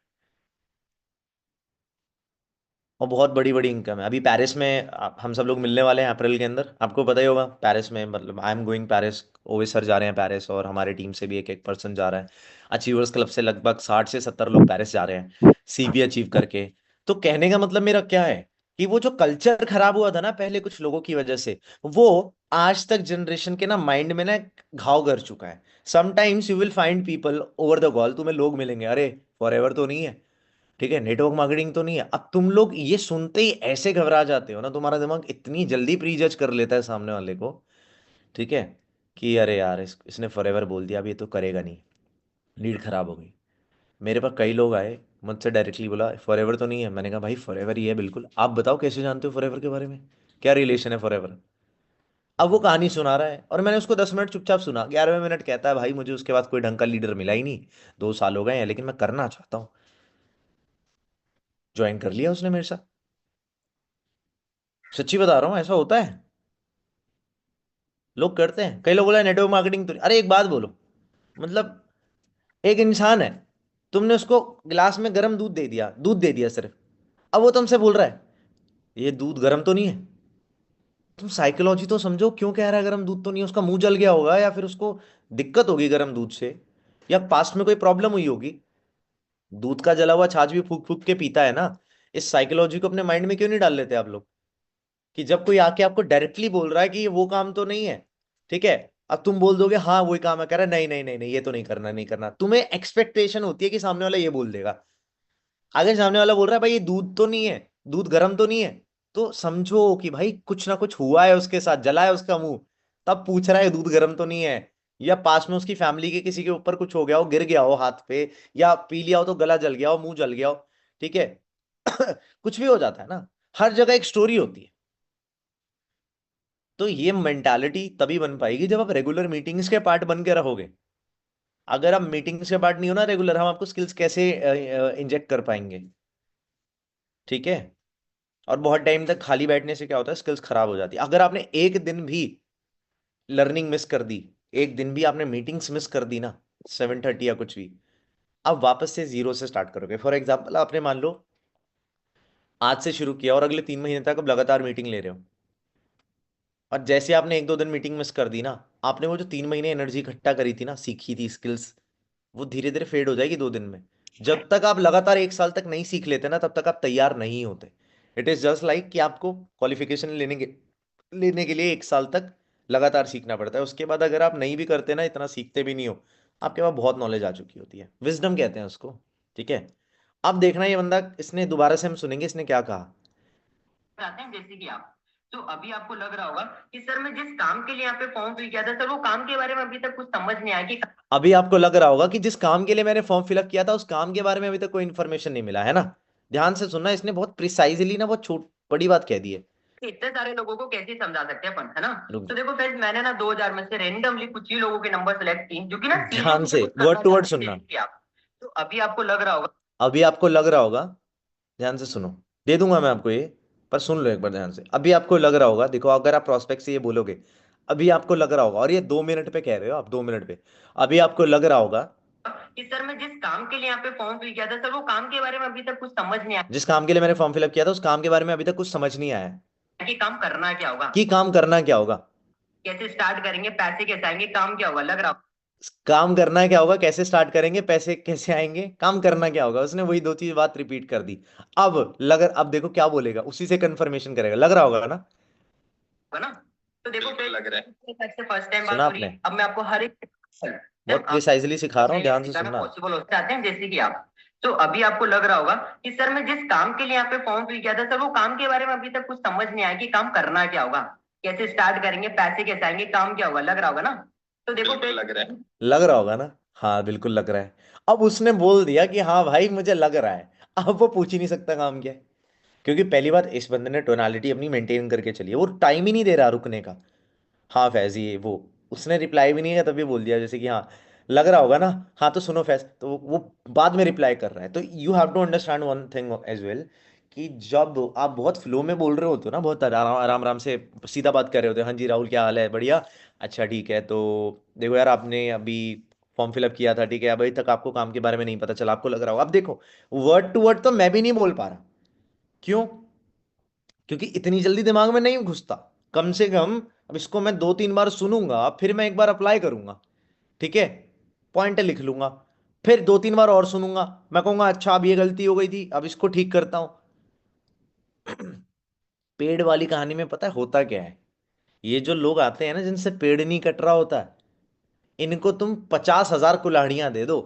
और बहुत बड़ी बड़ी इनकम है। अभी पेरिस में हम सब लोग मिलने वाले हैं अप्रैल के अंदर, आपको पता ही होगा, पेरिस में, मतलब आई एम गोइंग पेरिस। ओवे सर जा रहे हैं पेरिस, और हमारे टीम से भी एक एक पर्सन जा रहा है। अचीवर्स क्लब से लगभग 60 से 70 लोग पेरिस जा रहे हैं, सीवी अचीव करके। तो कहने का मतलब मेरा क्या है, कि वो जो कल्चर खराब हुआ था ना पहले कुछ लोगों की वजह से, वो आज तक जनरेशन के ना माइंड में ना घाव कर चुका है। Sometimes you will find people over the call, तुम्हें लोग मिलेंगे, अरे फॉर एवर तो नहीं है, ठीक है, नेटवर्क मार्केटिंग तो नहीं है। अब तुम लोग ये सुनते ही ऐसे घबरा जाते हो ना, तुम्हारा दिमाग इतनी जल्दी प्री जज कर लेता है सामने वाले को, ठीक है, कि अरे यार इसने फॉरएवर बोल दिया, अब ये तो करेगा नहीं, लीड खराब हो गई। मेरे पास कई लोग आए, मुझसे डायरेक्टली बोला फॉरएवर तो नहीं है। मैंने कहा भाई फॉरएवर ही है बिल्कुल, आप बताओ कैसे जानते हो फॉरएवर के बारे में, क्या रिलेशन है फॉरएवर। अब वो कहानी सुना रहा है, और मैंने उसको 10 मिनट चुपचाप सुना। 11वें मिनट कहता है, भाई मुझे उसके बाद कोई ढंग का लीडर मिला ही नहीं, 2 साल हो गए हैं, लेकिन मैं करना चाहता हूँ। ज्वाइन कर लिया उसने मेरे साथ। सच्ची बता रहा हूँ, ऐसा होता है, लोग करते हैं। कई लोग बोला नेटवर्क मार्केटिंग तो अरे एक बात बोलो, मतलब एक इंसान है, तुमने उसको गिलास में गर्म दूध दे दिया, दूध दे दिया सिर्फ, अब वो तुमसे बोल रहा है ये दूध गर्म तो नहीं है। तुम साइकोलॉजी तो समझो, क्यों कह रहा है गर्म दूध तो नहीं है? उसका मुंह जल गया होगा, या फिर उसको दिक्कत होगी गर्म दूध से, या पास्ट में कोई प्रॉब्लम हुई होगी। दूध का जला हुआ छाछ भी फूक फूक के पीता है ना। इस साइकोलॉजी को अपने माइंड में क्यों नहीं डाल लेते आप लोग, कि जब कोई आके आपको डायरेक्टली बोल रहा है कि ये वो काम तो नहीं है, ठीक है, अब तुम बोल दोगे हाँ वही काम है, कह रहा है नहीं नहीं नहीं नहीं, ये तो नहीं करना, नहीं करना। तुम्हें एक्सपेक्टेशन होती है कि सामने वाला ये बोल देगा। अगर सामने वाला बोल रहा है भाई ये दूध तो नहीं है, दूध गर्म तो नहीं है, तो समझो कि भाई कुछ ना कुछ हुआ है उसके साथ, जला है उसका मुंह, तब पूछ रहा है दूध गर्म तो नहीं है। या पास में उसकी फैमिली के किसी के ऊपर कुछ हो गया हो, गिर गया हो हाथ पे, या पी लिया हो तो गला जल गया हो, मुंह जल गया हो, ठीक है। कुछ भी हो जाता है ना, हर जगह एक स्टोरी होती है। तो ये मेंटालिटी तभी बन पाएगी जब आप रेगुलर मीटिंग्स के पार्ट बन के रहोगे। अगर आप मीटिंग्स के पार्ट नहीं हो ना रेगुलर, हम आपको स्किल्स कैसे इंजेक्ट कर पाएंगे, ठीक है। और बहुत टाइम तक खाली बैठने से क्या होता है, स्किल्स खराब हो जाती है। अगर आपने एक दिन भी लर्निंग मिस कर दी, एक दिन भी आपने मीटिंग्स मिस कर दी ना, 7:30 या कुछ भी, अब वापस से जीरो से स्टार्ट करोगे। फॉर एग्जाम्पल आपने मान लो आज से शुरू किया, और अगले 3 महीने तक अब लगातार मीटिंग ले रहे हो, और जैसे आपने 1-2 दिन मीटिंग मिस कर दी ना, आपने वो जो 3 महीने एनर्जी इकट्ठा करी थी ना, सीखी थी स्किल्स, वो धीरे धीरे फेड हो जाएगी 2 दिन में। जब तक आप लगातार 1 साल तक नहीं सीख लेते ना, तब तक आप तैयार नहीं होते। इट इज जस्ट लाइक कि आपको क्वालिफिकेशन लेने के लिए 1 साल तक लगातार सीखना पड़ता है। उसके बाद अगर आप नहीं भी करते ना, इतना सीखते भी नहीं हो, आपके पास बहुत नॉलेज आ चुकी होती है, विजडम कहते हैं उसको, ठीक है। अब देखना ये बंदा, इसने दोबारा से हम सुनेंगे इसने क्या कहा। आते हैं जैसे कि आप, तो अभी आपको लग रहा होगा कि सर मैं जिस काम के लिए यहाँ पे फॉर्म फिल किया था सर, वो काम के बारे में अभी तक कुछ समझ नहीं आया कि अभी आपको लग रहा होगा कि जिस काम के लिए मैंने फॉर्म फिलअप किया था, उस काम के बारे में अभी तक कोई इन्फॉर्मेशन नहीं मिला है ना। ध्यान से सुनना, इसने बहुत प्रिसाइजली ना बहुत छोट बड़ी बात कह दी है। इतने सारे लोगों को कैसे समझा सकते हैं अपन, है ना। रुक तो जाओ, देखो फ्रेंड्स, मैंने ना 2000 में से रेंडमली कुछ ही लोगों के नंबर सेलेक्ट किए जो कि ना ध्यान सीरियसली से कुछ वर्ड करना टू वर्ड चाहते थे, सुनना। जैसे कि आप। तो अभी आपको लग रहा होगा, अभी आपको लग रहा होगा, ध्यान से सुनो, दे दूंगा मैं आपको ये, पर सुन लो एक बार ध्यान से। अभी आपको लग रहा होगा, देखो अगर आप प्रोस्पेक्ट से ये बोलोगे, अभी आपको लग रहा होगा, और ये 2 मिनट पे कह रहे हो आप, 2 मिनट पे, अभी आपको लग रहा होगा कि सर मैं जिस काम के लिए यहाँ पे फॉर्म फिल किया था सर, वो काम के बारे में अभी तक कुछ समझ नहीं जिस काम के लिए मैंने फॉर्म फिलअप किया था, उस काम के बारे में अभी तक कुछ समझ नहीं आया है, आया कि काम करना क्या होगा, कि काम करना क्या होगा, कैसे स्टार्ट करेंगे, पैसे कैसे आएंगे, काम क्या होगा, लग रहा होगा। काम करना क्या होगा, कैसे स्टार्ट करेंगे, पैसे कैसे आएंगे, काम करना क्या होगा। उसने वही 2 चीज बात रिपीट कर दी। अब देखो क्या बोलेगा, उसी से कंफर्मेशन करेगा, लग रहा होगा ना। ना। तो देखो बिल्कुल लग रहा है। फर्स्ट टाइम सुना बात हो रही आपने, है, अब मैं आपको हर एक जब बहुत प्रिसाइजली सिखा रहा हूँ, ध्यान से दिखाना सुनना। पॉसिबल हो चाहते हैं जैसे कि आप। तो अभी आपको लग रहा होगा कि सर मैं जिस काम के लिए यहाँ पे फॉर्म फिल किया था सर, वो काम के बारे में अभी तक कुछ समझ नहीं आया कि काम करना क्या होगा, कैसे स्टार्ट करेंगे, पैसे कैसे आएंगे, काम क्या होगा, लग रहा होगा ना? तो देखो बिल्कुल लग रहा है। लग रहा होगा ना। हाँ बिल्कुल लग रहा है। अब उसने बोल दिया कि हाँ भाई मुझे लग रहा है, अब वो पूछ ही नहीं सकता काम क्या है। क्योंकि पहली बात, इस बंदे ने टोनालिटी अपनी मेंटेन करके चली है, वो टाइम ही नहीं दे रहा रुकने का। हाँ फैज ये वो, उसने रिप्लाई भी नहीं किया तभी बोल दिया जैसे कि हाँ लग रहा होगा ना। हाँ तो सुनो फैज, तो वो बाद में रिप्लाई कर रहा है। तो you have to understand one thing as well, कि जब आप बहुत फ्लो में बोल रहे होते हो ना, बहुत आराम आराम आराम से सीधा बात कर रहे होते हो, हाँ जी राहुल क्या हाल है, बढ़िया, अच्छा ठीक है, तो देखो यार आपने अभी फॉर्म फिलअप किया था, ठीक है, अभी तक आपको काम के बारे में नहीं पता चला, आपको लग रहा होगा। अब देखो, वर्ड टू वर्ड तो मैं भी नहीं बोल पा रहा। क्यों? क्योंकि इतनी जल्दी दिमाग में नहीं घुसता। कम से कम अब इसको मैं 2-3 बार सुनूंगा, फिर मैं एक बार अप्लाई करूंगा, ठीक है, पॉइंट लिख लूंगा, फिर 2-3 बार और सुनूंगा, मैं कहूंगा अच्छा अब ये गलती हो गई थी, अब इसको ठीक करता हूं। पेड़ वाली कहानी में पता है होता क्या है? ये जो लोग आते हैं ना जिनसे पेड़ नहीं कट रहा होता, इनको तुम 50,000 कुल्हाड़ियां दे दो,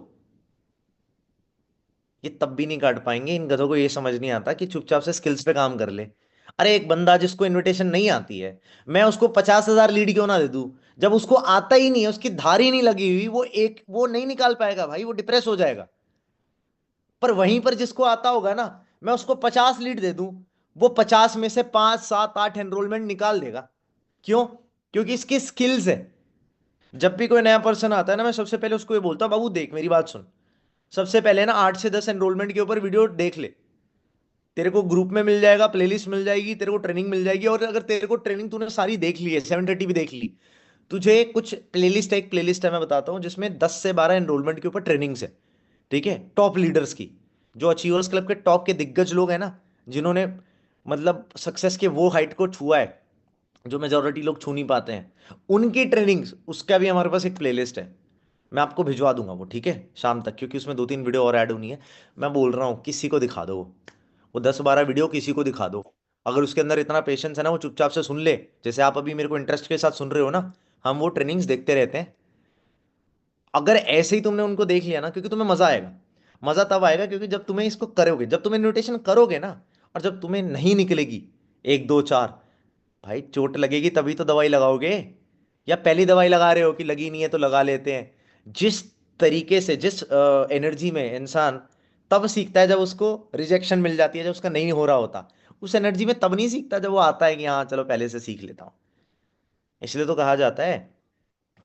ये तब भी नहीं काट पाएंगे। इन गधों को ये समझ नहीं आता कि चुपचाप से स्किल्स पे काम कर ले। अरे एक बंदा जिसको इनविटेशन नहीं आती है, मैं उसको 50,000 लीड क्यों ना दे दूं? जब उसको आता ही नहीं है, उसकी धार ही नहीं लगी हुई, वो नहीं निकाल पाएगा भाई, वो डिप्रेस हो जाएगा। पर वहीं पर जिसको आता होगा ना, मैं उसको 50 लीड दे दूं, वो 50 में से 5 7 8 एनरोलमेंट निकाल देगा। क्यों? क्योंकि इसकी स्किल्स है। जब भी कोई नया पर्सन आता है ना, मैं सबसे पहले उसको ये बोलता हूँ, बाबू देख मेरी बात सुन, सबसे पहले ना 8 से 10 एनरोलमेंट के ऊपर वीडियो देख ले। तेरे को ग्रुप में मिल जाएगा, प्लेलिस्ट मिल जाएगी, तेरे को ट्रेनिंग मिल जाएगी। और अगर तेरे को ट्रेनिंग तूने सारी देख ली है, 7:30 भी देख ली, तुझे कुछ प्लेलिस्ट है, एक प्लेलिस्ट है मैं बताता हूँ, जिसमें 10 से 12 एनरोलमेंट के ऊपर ट्रेनिंग्स है, ठीक है, टॉप लीडर्स की, जो अचीवर्स क्लब के टॉप के दिग्गज लोग हैं ना, जिन्होंने मतलब सक्सेस के वो हाइट को छुआ है जो मेजोरिटी लोग छू नहीं पाते हैं, उनकी ट्रेनिंग्स, उसका भी हमारे पास एक प्लेलिस्ट है। मैं आपको भिजवा दूंगा वो, ठीक है, शाम तक, क्योंकि उसमें 2-3 वीडियो और ऐड होनी है। मैं बोल रहा हूँ किसी को दिखा दो वो 10-12 वीडियो किसी को दिखा दो। अगर उसके अंदर इतना पेशेंस है ना, वो चुपचाप से सुन ले, जैसे आप अभी मेरे को इंटरेस्ट के साथ सुन रहे हो ना, हम वो ट्रेनिंग्स देखते रहते हैं। अगर ऐसे ही तुमने उनको देख लिया ना, क्योंकि तुम्हें मजा आएगा। मजा तब आएगा क्योंकि जब तुम्हें इसको करोगे, जब तुम्हें इन्विटेशन करोगे ना, और जब तुम्हें नहीं निकलेगी 1 2 4, भाई चोट लगेगी तभी तो दवाई लगाओगे। या पहली दवाई लगा रहे हो कि लगी नहीं है तो लगा लेते हैं? जिस तरीके से, जिस एनर्जी में इंसान तब सीखता है जब उसको रिजेक्शन मिल जाती है, जब उसका नहीं हो रहा होता, उस एनर्जी में तब नहीं सीखता जब वो आता है कि हाँ चलो पहले से सीख लेता हूँ। इसलिए तो कहा जाता है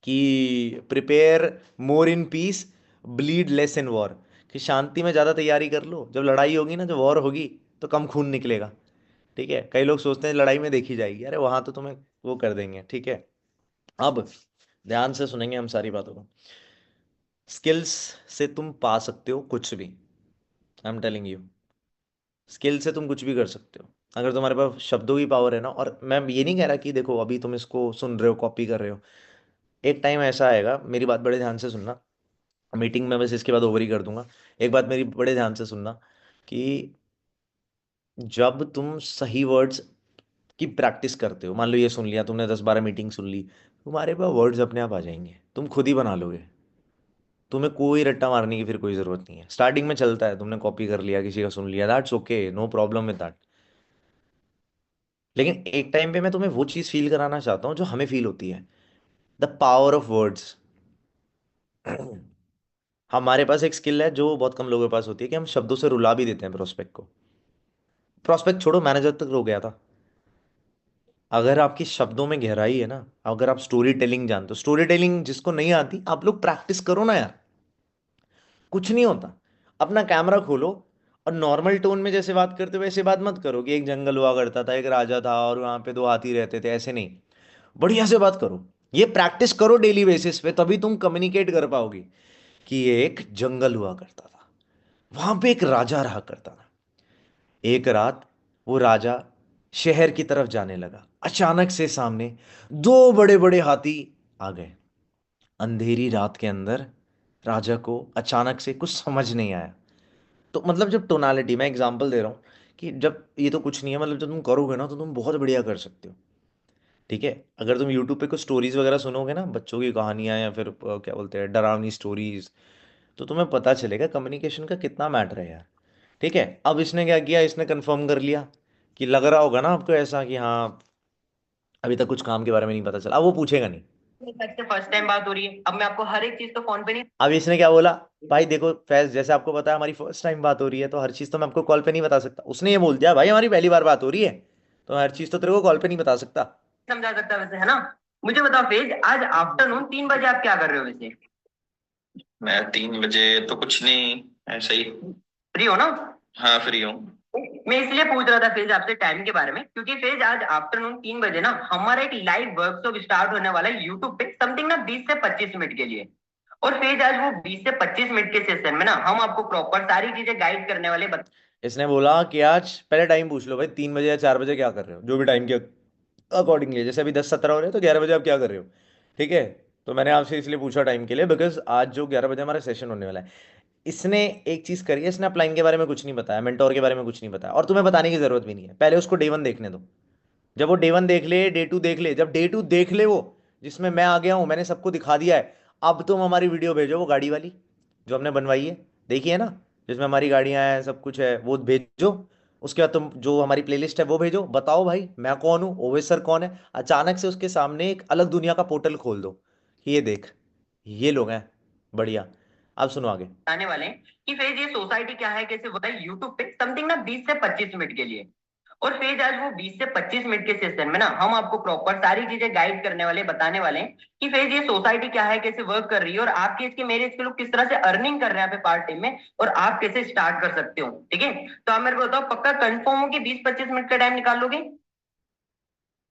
कि prepare more in peace, bleed less in war. कि शांति में ज्यादा तैयारी कर लो, जब लड़ाई होगी ना, जब वॉर होगी, तो कम खून निकलेगा। ठीक है, कई लोग सोचते हैं लड़ाई में देखी जाएगी, अरे वहां तो तुम्हें वो कर देंगे, ठीक है। अब ध्यान से सुनेंगे हम सारी बातों को। स्किल्स से तुम पा सकते हो कुछ भी, I am telling you. Skill से तुम कुछ भी कर सकते हो अगर तुम्हारे पास शब्दों की पावर है ना। और मैं ये नहीं कह रहा कि देखो अभी तुम इसको सुन रहे हो, कॉपी कर रहे हो, एक टाइम ऐसा आएगा, मेरी बात बड़े ध्यान से सुनना, मीटिंग में बस इसके बाद ओवर ही कर दूंगा। एक बात मेरी बड़े ध्यान से सुनना, कि जब तुम सही वर्ड्स की प्रैक्टिस करते हो, मान लो ये सुन लिया तुमने, 10-12 मीटिंग सुन ली, तुम्हारे पास वर्ड्स अपने आप आ जाएंगे, तुम खुद ही बना लोगे। तुम्हें कोई रट्टा मारने की फिर कोई जरूरत नहीं है। स्टार्टिंग में चलता है, तुमने कॉपी कर लिया, किसी का सुन लिया, that's okay, no problem with that. लेकिन एक टाइम पे मैं तुम्हें वो चीज फील कराना चाहता हूँ जो हमें फील होती है, द पावर ऑफ वर्ड्स। हमारे पास एक स्किल है जो बहुत कम लोगों के पास होती है, कि हम शब्दों से रुला भी देते हैं प्रोस्पेक्ट को। प्रोस्पेक्ट छोड़ो, मैनेजर तक रो गया था। अगर आपकी शब्दों में गहराई है ना, अगर आप स्टोरी टेलिंग जानते हो, स्टोरी टेलिंग जिसको नहीं आती, आप लोग प्रैक्टिस करो ना यार, कुछ नहीं होता। अपना कैमरा खोलो और नॉर्मल टोन में जैसे बात करते हो वैसे बात मत करो कि एक जंगल हुआ करता था, एक राजा था और वहां पे 2 हाथी रहते थे, ऐसे नहीं। बढ़िया से बात करो, ये प्रैक्टिस करो डेली बेसिस पे, तभी तुम कम्युनिकेट कर पाओगे। कि एक जंगल हुआ करता था, वहां पे एक राजा रहा करता था। एक रात वो राजा शहर की तरफ जाने लगा, अचानक से सामने 2 बड़े बड़े हाथी आ गए। अंधेरी रात के अंदर राजा को अचानक से कुछ समझ नहीं आया। तो मतलब जब टोनालिटी, मैं एग्जांपल दे रहा हूँ, कि जब ये तो कुछ नहीं है, मतलब जब तुम करोगे ना तो तुम बहुत बढ़िया कर सकते हो। ठीक है, अगर तुम यूट्यूब पे कुछ स्टोरीज वगैरह सुनोगे ना, बच्चों की कहानियां या फिर क्या बोलते हैं, डरावनी स्टोरीज, तो तुम्हें पता चलेगा कम्युनिकेशन का कितना मैटर है यार। ठीक है, अब इसने क्या किया, इसने कंफर्म कर लिया कि लग रहा होगा ना आपको ऐसा कि हाँ अभी तक कुछ काम के बारे में नहीं पता चला, अब वो पूछेगा नहीं। से फर्स्ट टाइम बात हो रही है, अब मैं आपको हर एक चीज तो फोन पे नहीं। अब इसने क्या बोला, भाई देखो फैज, जैसे आपको पता है हमारी फर्स्ट टाइम बात हो रही है, तो हर चीज तो मैं आपको कॉल पे नहीं बता सकता। उसने ये बोल दिया भाई हमारी पहली बार बात हो रही है, तो हर चीज तो तेरे को कॉल पे नहीं बता सकता। समझा सकता वैसे, है ना? मुझे बताओ फेज, आज आफ्टरनून 3 बजे आप क्या कर रहे हो वैसे? मैं 3 बजे तो कुछ नहीं, ऐसे ही। फ्री हो ना? हाँ, फ्री हूँ। मैं इसलिए पूछ रहा था फेज आपसे टाइम के बारे में, क्योंकि फेज आज आफ्टरनून 3 बजे ना हमारा एक लाइव वर्कशॉप स्टार्ट होने वाला है यूट्यूब पे, समथिंग ना 20 से 25 मिनट के लिए। और फेज आज वो 20 से 25 मिनट के सेशन में ना हम आपको प्रॉपर सारी चीजें गाइड करने वाले इसने बोला कि आज पहले टाइम पूछ लो भाई, 3 बजे या 4 बजे क्या कर रहे हो, जो भी टाइम के अकॉर्डिंगली। जैसे अभी 10:17 हो रहे हैं तो 11 बजे आप क्या कर रहे हो, ठीक है। तो मैंने आपसे इसलिए पूछा टाइम के लिए, बिकॉज आज जो 11 बजे हमारा सेशन होने वाला है, इसने एक चीज करी है, इसने अपलाइन के बारे में कुछ नहीं बताया, मेंटोर के बारे में कुछ नहीं बताया, और तुम्हें बताने की जरूरत भी नहीं है। पहले उसको डे 1 देखने दो। जब वो डे 1 देख ले, डे 2 देख ले, जब डे 2 देख ले वो, जिसमें मैं आ गया हूं, मैंने सबको दिखा दिया है, अब तुम हमारी वीडियो भेजो, वो गाड़ी वाली जो हमने बनवाई है, देखिए ना, जिसमें हमारी गाड़ियां हैं, सब कुछ है, वो भेजो। उसके बाद तुम जो हमारी प्लेलिस्ट है वो भेजो, बताओ भाई मैं कौन हूँ, ओवेस सर कौन है। अचानक से उसके सामने एक अलग दुनिया का पोर्टल खोल दो कि ये देख, ये लोग हैं, बढ़िया। अब सुनो आगे। बताने वाले हैं कि फेज ये सोसाइटी क्या है, कैसे होता है यूट्यूब पे, समथिंग ना 20 से 25 मिनट के लिए। और फेज आज वो 20 से 25 मिनट के सेशन में ना हम आपको प्रॉपर सारी चीजें गाइड करने वाले, बताने वाले हैं कि फेज ये सोसाइटी क्या है, कैसे वर्क कर रही है, और आपके एज के मेरे एज के लोग किस तरह से अर्निंग कर रहे हैं यहाँ पे पार्ट टाइम में, और आप कैसे स्टार्ट कर सकते हो। ठीक है, तो आप मेरे को बताओ, पक्का कंफर्म हो कि 20-25 मिनट का टाइम निकाल लोगे?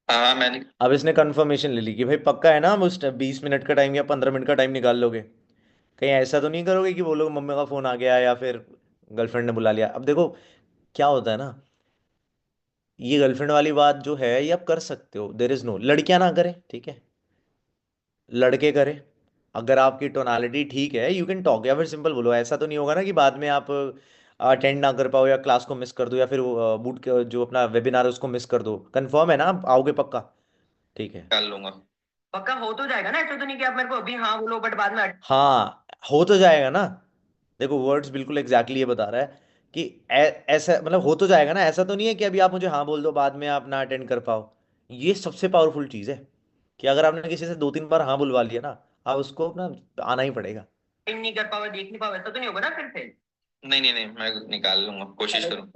हाँ हाँ, मैंने। अब इसने कंफर्मेशन ले ली कि भाई पक्का है ना, हम उस 20 मिनट का टाइम या 15 मिनट का टाइम निकाल लोगे। कहीं ऐसा तो नहीं करोगे कि वो लोग मम्मी का फोन आ गया या फिर गर्लफ्रेंड ने बुला लिया। अब देखो क्या होता है ना, ये गर्लफ्रेंड वाली बात जो है ये आप कर सकते हो, देर इज नो, लड़कियां ना करें, ठीक है, लड़के करें। अगर आपकी टोनालिटी ठीक है यू कैन टॉक, या फिर सिंपल बोलो। ऐसा तो नहीं होगा ना कि बाद में आप अटेंड ना कर पाओ, या क्लास को मिस कर दो, या फिर बूट जो अपना वेबिनार है उसको मिस कर दो। कंफर्म है ना, आप आओगे पक्का? ठीक है। निकाल लूंगा। पक्का हो तो जाएगा ना? ऐसा तो नहीं कि आप मेरे को अभी हाँ बोलो बट बाद में हाँ, हो तो जाएगा ना। देखो वर्ड्स बिल्कुल एग्जैक्टली ये बता रहा है कि ऐसा मतलब हो तो जाएगा ना। ऐसा तो नहीं है कि अभी आप मुझे हाँ बोल दो, बाद में आप ना अटेंड कर पाओ। ये सबसे पावरफुल चीज़ है कि अगर आपने किसी से 2-3 बार हाँ बुलवा लिया ना, आप उसको अपना आना ही पड़ेगा। नहीं कर पाओ, देख नहीं पाओ, ऐसा तो नहीं होगा ना फिर? नहीं नहीं नहीं, मैं निकाल लूंगा, कोशिश करूँ।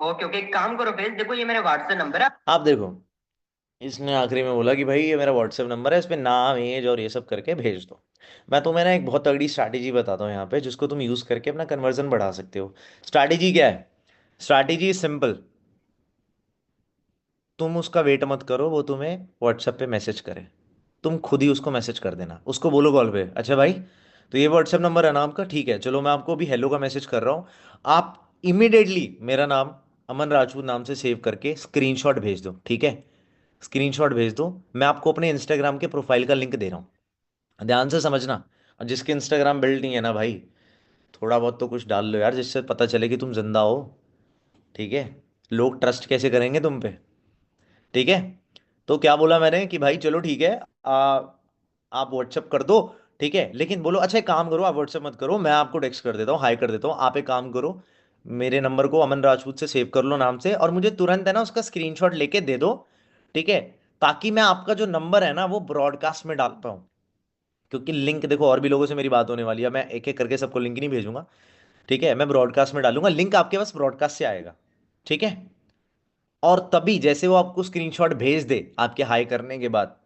ओके ओके, एक काम करो फेज, देखो ये मेरा व्हाट्सएप नंबर है। आप देखो, इसने आखिरी में बोला कि भाई ये मेरा व्हाट्सएप नंबर है, इस पे नाम एज और ये सब करके भेज दो। मैं तुम्हें ना एक बहुत तगड़ी स्ट्रैटेजी बताता हूँ यहाँ पे, जिसको तुम यूज़ करके अपना कन्वर्जन बढ़ा सकते हो। स्ट्रैटेजी क्या है? स्ट्रैटेजी सिंपल, तुम उसका वेट मत करो वो तुम्हें व्हाट्सएप पे मैसेज करे, तुम खुद ही उसको मैसेज कर देना। उसको बोलो कॉल पे, अच्छा भाई तो ये व्हाट्सएप नंबर है ना आपका, ठीक है चलो मैं आपको अभी हेलो का मैसेज कर रहा हूँ। आप इमीडिएटली मेरा नाम अमन राजपूत नाम से सेव करके स्क्रीनशॉट भेज दो, ठीक है। स्क्रीनशॉट भेज दो, मैं आपको अपने इंस्टाग्राम के प्रोफाइल का लिंक दे रहा हूँ, ध्यान से समझना। और जिसके इंस्टाग्राम बिल्ड नहीं है ना भाई, थोड़ा बहुत तो कुछ डाल लो यार, जिससे पता चले कि तुम जिंदा हो, ठीक है। लोग ट्रस्ट कैसे करेंगे तुम पे, ठीक है। तो क्या बोला मैंने कि भाई चलो ठीक है, आप व्हाट्सअप कर दो, ठीक है। लेकिन बोलो अच्छा एक काम करो, आप व्हाट्सअप मत करो, मैं आपको टेक्स्ट कर देता हूँ, हाई कर देता हूँ। आप एक काम करो, मेरे नंबर को अमन राजपूत से सेव कर लो नाम से, और मुझे तुरंत है ना उसका स्क्रीनशॉट लेके दे दो, ठीक है। ताकि मैं आपका जो नंबर है ना वो ब्रॉडकास्ट में डाल पाऊँ। क्योंकि लिंक देखो, और भी लोगों से मेरी बात होने वाली है, मैं एक एक करके सबको लिंक नहीं भेजूंगा, ठीक है। मैं ब्रॉडकास्ट में डालूंगा, लिंक आपके पास ब्रॉडकास्ट से आएगा, ठीक है। और तभी जैसे वो आपको स्क्रीनशॉट भेज दे आपके हाई करने के बाद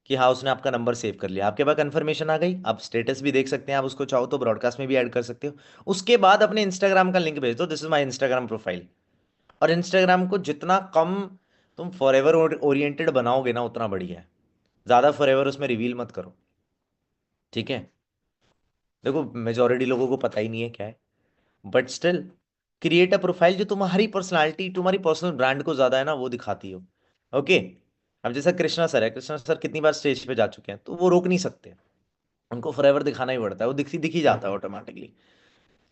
कि हाँ उसने आपका नंबर सेव कर लिया, आपके पास कंफर्मेशन आ गई, आप स्टेटस भी देख सकते हैं, आप उसको चाहो तो ब्रॉडकास्ट में भी ऐड कर सकते हो। उसके बाद अपने इंस्टाग्राम का लिंक भेज दो, this is my Instagram profile. और इंस्टाग्राम को जितना कम तुम फॉरएवर ओरिएंटेड बनाओगे ना उतना बढ़िया है। ज़्यादा फॉरएवर उसमें रिवील मत करो, ठीक है। देखो मेजोरिटी लोगों को पता ही नहीं है क्या है, but still create a profile जो तुम्हारी पर्सनालिटी, तुम्हारी पर्सनल ब्रांड को ज्यादा है ना वो दिखाती हो, ओके। अब जैसा कृष्णा सर है, कृष्णा सर कितनी बार स्टेज पे जा चुके हैं, तो वो रोक नहीं सकते, उनको फॉरएवर दिखाना ही पड़ता है, वो दिख ही जाता है ऑटोमेटिकली।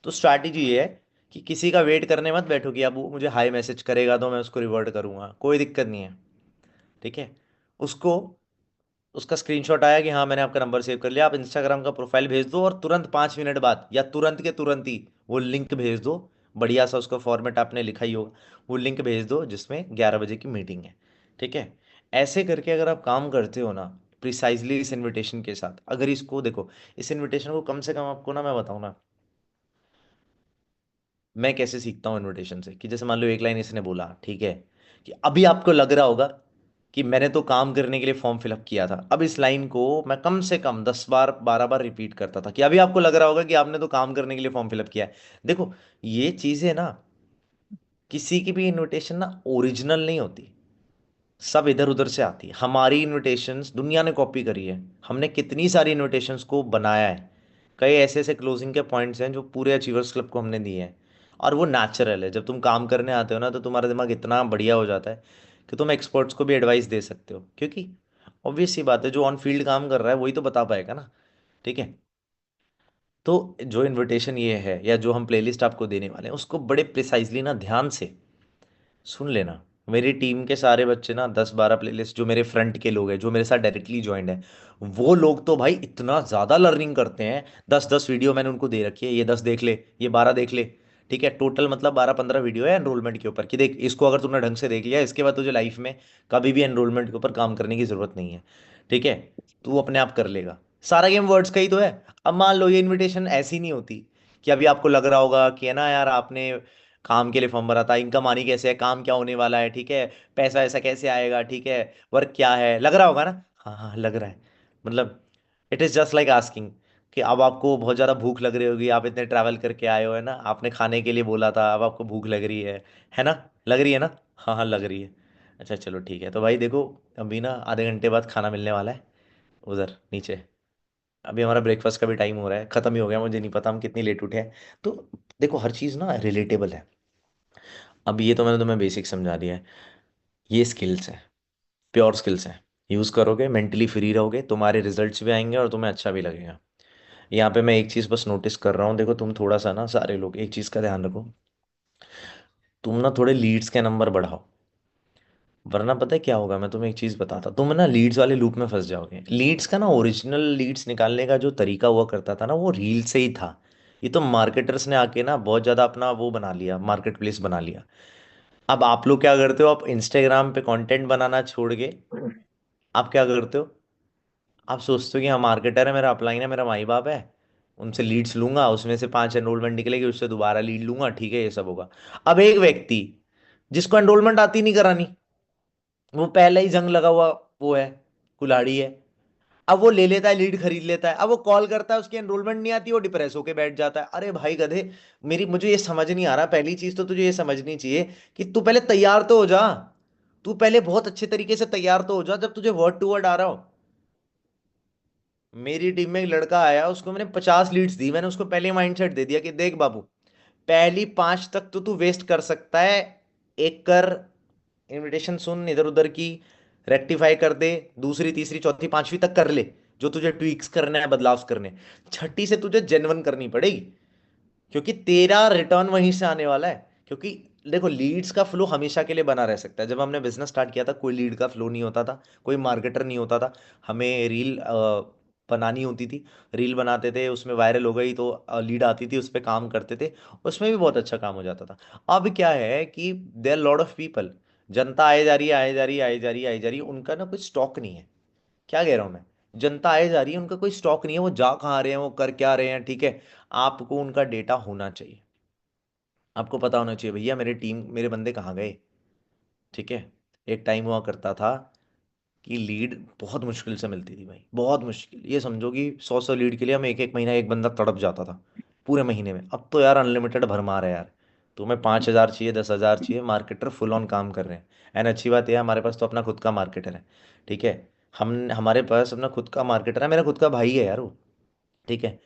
तो स्ट्रैटेजी ये है कि किसी का वेट करने मत बैठो कि अब वो मुझे हाई मैसेज करेगा तो मैं उसको रिवर्ट करूंगा, कोई दिक्कत नहीं है, ठीक है। उसको उसका स्क्रीनशॉट आया कि हाँ मैंने आपका नंबर सेव कर लिया, आप इंस्टाग्राम का प्रोफाइल भेज दो, और तुरंत 5 मिनट बाद या तुरंत के तुरंत ही वो लिंक भेज दो। बढ़िया सा उसका फॉर्मेट आपने लिखा ही होगा, वो लिंक भेज दो जिसमें 11 बजे की मीटिंग है, ठीक है। ऐसे करके अगर आप काम करते हो ना प्रिसाइजली इस इनविटेशन के साथ, अगर इसको देखो, इस इनविटेशन को कम से कम आपको ना मैं बताऊं ना, मैं कैसे सीखता हूँ इनविटेशन से, कि जैसे मान लो एक लाइन इसने बोला, ठीक है, कि अभी आपको लग रहा होगा कि मैंने तो काम करने के लिए फॉर्म फिलअप किया था। अब इस लाइन को मैं कम से कम 10 बार 12 बार रिपीट करता था, कि अभी आपको लग रहा होगा कि आपने तो काम करने के लिए फॉर्म फिलअप किया है। देखो, ये चीजें ना, किसी की भी इनविटेशन ना ओरिजिनल नहीं होती, सब इधर उधर से आती है। हमारी इनविटेशंस दुनिया ने कॉपी करी है, हमने कितनी सारी इनविटेशंस को बनाया है। कई ऐसे ऐसे क्लोजिंग के पॉइंट्स हैं जो पूरे अचीवर्स क्लब को हमने दिए हैं। और वो नेचुरल है, जब तुम काम करने आते हो ना तो तुम्हारा दिमाग इतना बढ़िया हो जाता है कि तुम एक्सपर्ट्स को भी एडवाइस दे सकते हो, क्योंकि ऑब्वियस सी बात है, जो ऑन फील्ड काम कर रहा है वही तो बता पाएगा ना। ठीक है। तो जो इनविटेशन ये है या जो हम प्लेलिस्ट आपको देने वाले हैं उसको बड़े प्रिसाइजली ना ध्यान से सुन लेना। मेरी टीम के सारे बच्चे ना 10 12 प्लेलिस्ट, जो मेरे फ्रंट के लोग हैं जो मेरे साथ डायरेक्टली ज्वाइंड है, वो लोग तो भाई इतना ज़्यादा लर्निंग करते हैं। 10 10 वीडियो मैंने उनको दे रखी है, ये 10 देख ले, ये 12 देख ले। ठीक है, टोटल मतलब 12 15 वीडियो है एनरोलमेंट के ऊपर, कि देख इसको अगर तूने ढंग से देख लिया इसके बाद तुझे लाइफ में कभी भी एनरोलमेंट के ऊपर काम करने की जरूरत नहीं है। ठीक है, तू अपने आप कर लेगा। सारा गेम वर्ड्स का ही तो है। अब मान लो ये इनविटेशन ऐसी नहीं होती कि अभी आपको लग रहा होगा कि है ना यार, आपने काम के लिए फॉर्म भरा था, इनकम आनी कैसे है, काम क्या होने वाला है, ठीक है, पैसा ऐसा कैसे आएगा, ठीक है, वर्क क्या है, लग रहा होगा ना। हाँ हाँ लग रहा है। मतलब it is just like asking कि अब आपको बहुत ज़्यादा भूख लग रही होगी, आप इतने ट्रैवल करके आए हो, है ना, आपने खाने के लिए बोला था, अब आपको भूख लग रही है ना, लग रही है ना। हाँ हाँ लग रही है। अच्छा चलो ठीक है, तो भाई देखो, अभी ना आधे घंटे बाद खाना मिलने वाला है उधर नीचे। अभी हमारा ब्रेकफास्ट का भी टाइम हो रहा है, खत्म ही हो गया, मुझे नहीं पता हम कितनी लेट उठे हैं। तो देखो हर चीज़ ना रिलेटेबल है। अब ये तो मैंने तुम्हें बेसिक समझा दिया है। ये स्किल्स हैं, प्योर स्किल्स हैं। यूज़ करोगे मेंटली फ्री रहोगे, तुम्हारे रिजल्ट्स भी आएंगे और तुम्हें अच्छा भी लगेगा। यहाँ पे मैं एक चीज़ बस नोटिस कर रहा हूँ, देखो तुम थोड़ा सा ना, सारे लोग एक चीज़ का ध्यान रखो, तुम ना थोड़े लीड्स के नंबर बढ़ाओ। वरना पता है क्या होगा, मैं तुम्हें एक चीज़ बताता, तुम ना लीड्स वाले लूप में फंस जाओगे। लीड्स का ना ओरिजिनल लीड्स निकालने का जो तरीका हुआ करता था ना, वो रील से ही था। ये तो मार्केटर्स ने आके ना बहुत ज़्यादा अपना वो बना लिया, मार्केट प्लेस बना लिया। अब आप लोग क्या करते हो, आप इंस्टाग्राम पे कंटेंट बनाना छोड़ के आप क्या करते हो, आप सोचते हो कि हाँ मार्केटर है, मेरा अपलाइन है, मेरा माई बाप है, उनसे लीड्स लूंगा, उसमें से 5 एनरोलमेंट निकलेगी, उससे दोबारा लीड लूंगा, ठीक है, ये सब होगा। अब एक व्यक्ति जिसको एनरोलमेंट आती नहीं करानी, वो पहले ही जंग लगा हुआ वो है, कुल्हाड़ी है, अब वो ले लेता है लीड, खरीद लेता है, अब वो कॉल करता है, उसकी एनरोलमेंट नहीं आती, वो डिप्रेस होके बैठ जाता है। अरे भाई गधे, मेरी मुझे ये समझ नहीं आ रहा, पहली चीज तो तुझे ये समझनी चाहिए कि तू पहले तैयार तो हो जा। तू पहले बहुत अच्छे तरीके से तैयार तो हो जा, जब तुझे वर्ड टू वर्ड आ रहा हो। मेरी टीम में एक लड़का आया, उसको मैंने 50 लीड्स दी, मैंने उसको पहले माइंडसेट दे दिया कि देख बाबू, पहली 5 तक तो तू वेस्ट कर सकता है, एक कर, इनविटेशन सुन इधर उधर की, रेक्टिफाई कर दे, दूसरी तीसरी चौथी पांचवी तक कर ले, जो तुझे ट्वीक्स करना है, बदलाव करने हैं। छठी से तुझे जेन्युइन करनी पड़ेगी, क्योंकि तेरा रिटर्न वहीं से आने वाला है। क्योंकि देखो लीड्स का फ्लो हमेशा के लिए बना रह सकता है। जब हमने बिजनेस स्टार्ट किया था कोई लीड का फ्लो नहीं होता था, कोई मार्केटर नहीं होता था, हमें रील बनानी होती थी, रील बनाते थे, उसमें वायरल हो गई तो लीड आती थी, उस पर काम करते थे, उसमें भी बहुत अच्छा काम हो जाता था। अब क्या है कि देयर लॉट ऑफ पीपल, जनता आए जा रही है, आए जा रही है, आए जा रही है, आए जा रही है, उनका ना कोई स्टॉक नहीं है। क्या कह रहा हूं मैं, जनता आए जा रही है, उनका कोई स्टॉक नहीं है, वो जा कहाँ रहे हैं, वो कर क्या रहे हैं, ठीक है। आपको उनका डेटा होना चाहिए, आपको पता होना चाहिए भैया मेरे टीम, मेरे बंदे कहाँ गए। ठीक है, एक टाइम हुआ करता था कि लीड बहुत मुश्किल से मिलती थी भाई, बहुत मुश्किल, ये समझो कि 100 100 लीड के लिए हम एक एक महीना एक बंदा तड़प जाता था पूरे महीने में। अब तो यार अनलिमिटेड भरमार है यार, तुम्हें 5,000 चाहिए, 10,000 चाहिए, मार्केटर फुल ऑन काम कर रहे हैं। एंड अच्छी बात यह है हमारे पास तो अपना खुद का मार्केटर है। ठीक है, हम हमारे पास अपना खुद का मार्केटर है, मेरा खुद का भाई है यार वो। ठीक है,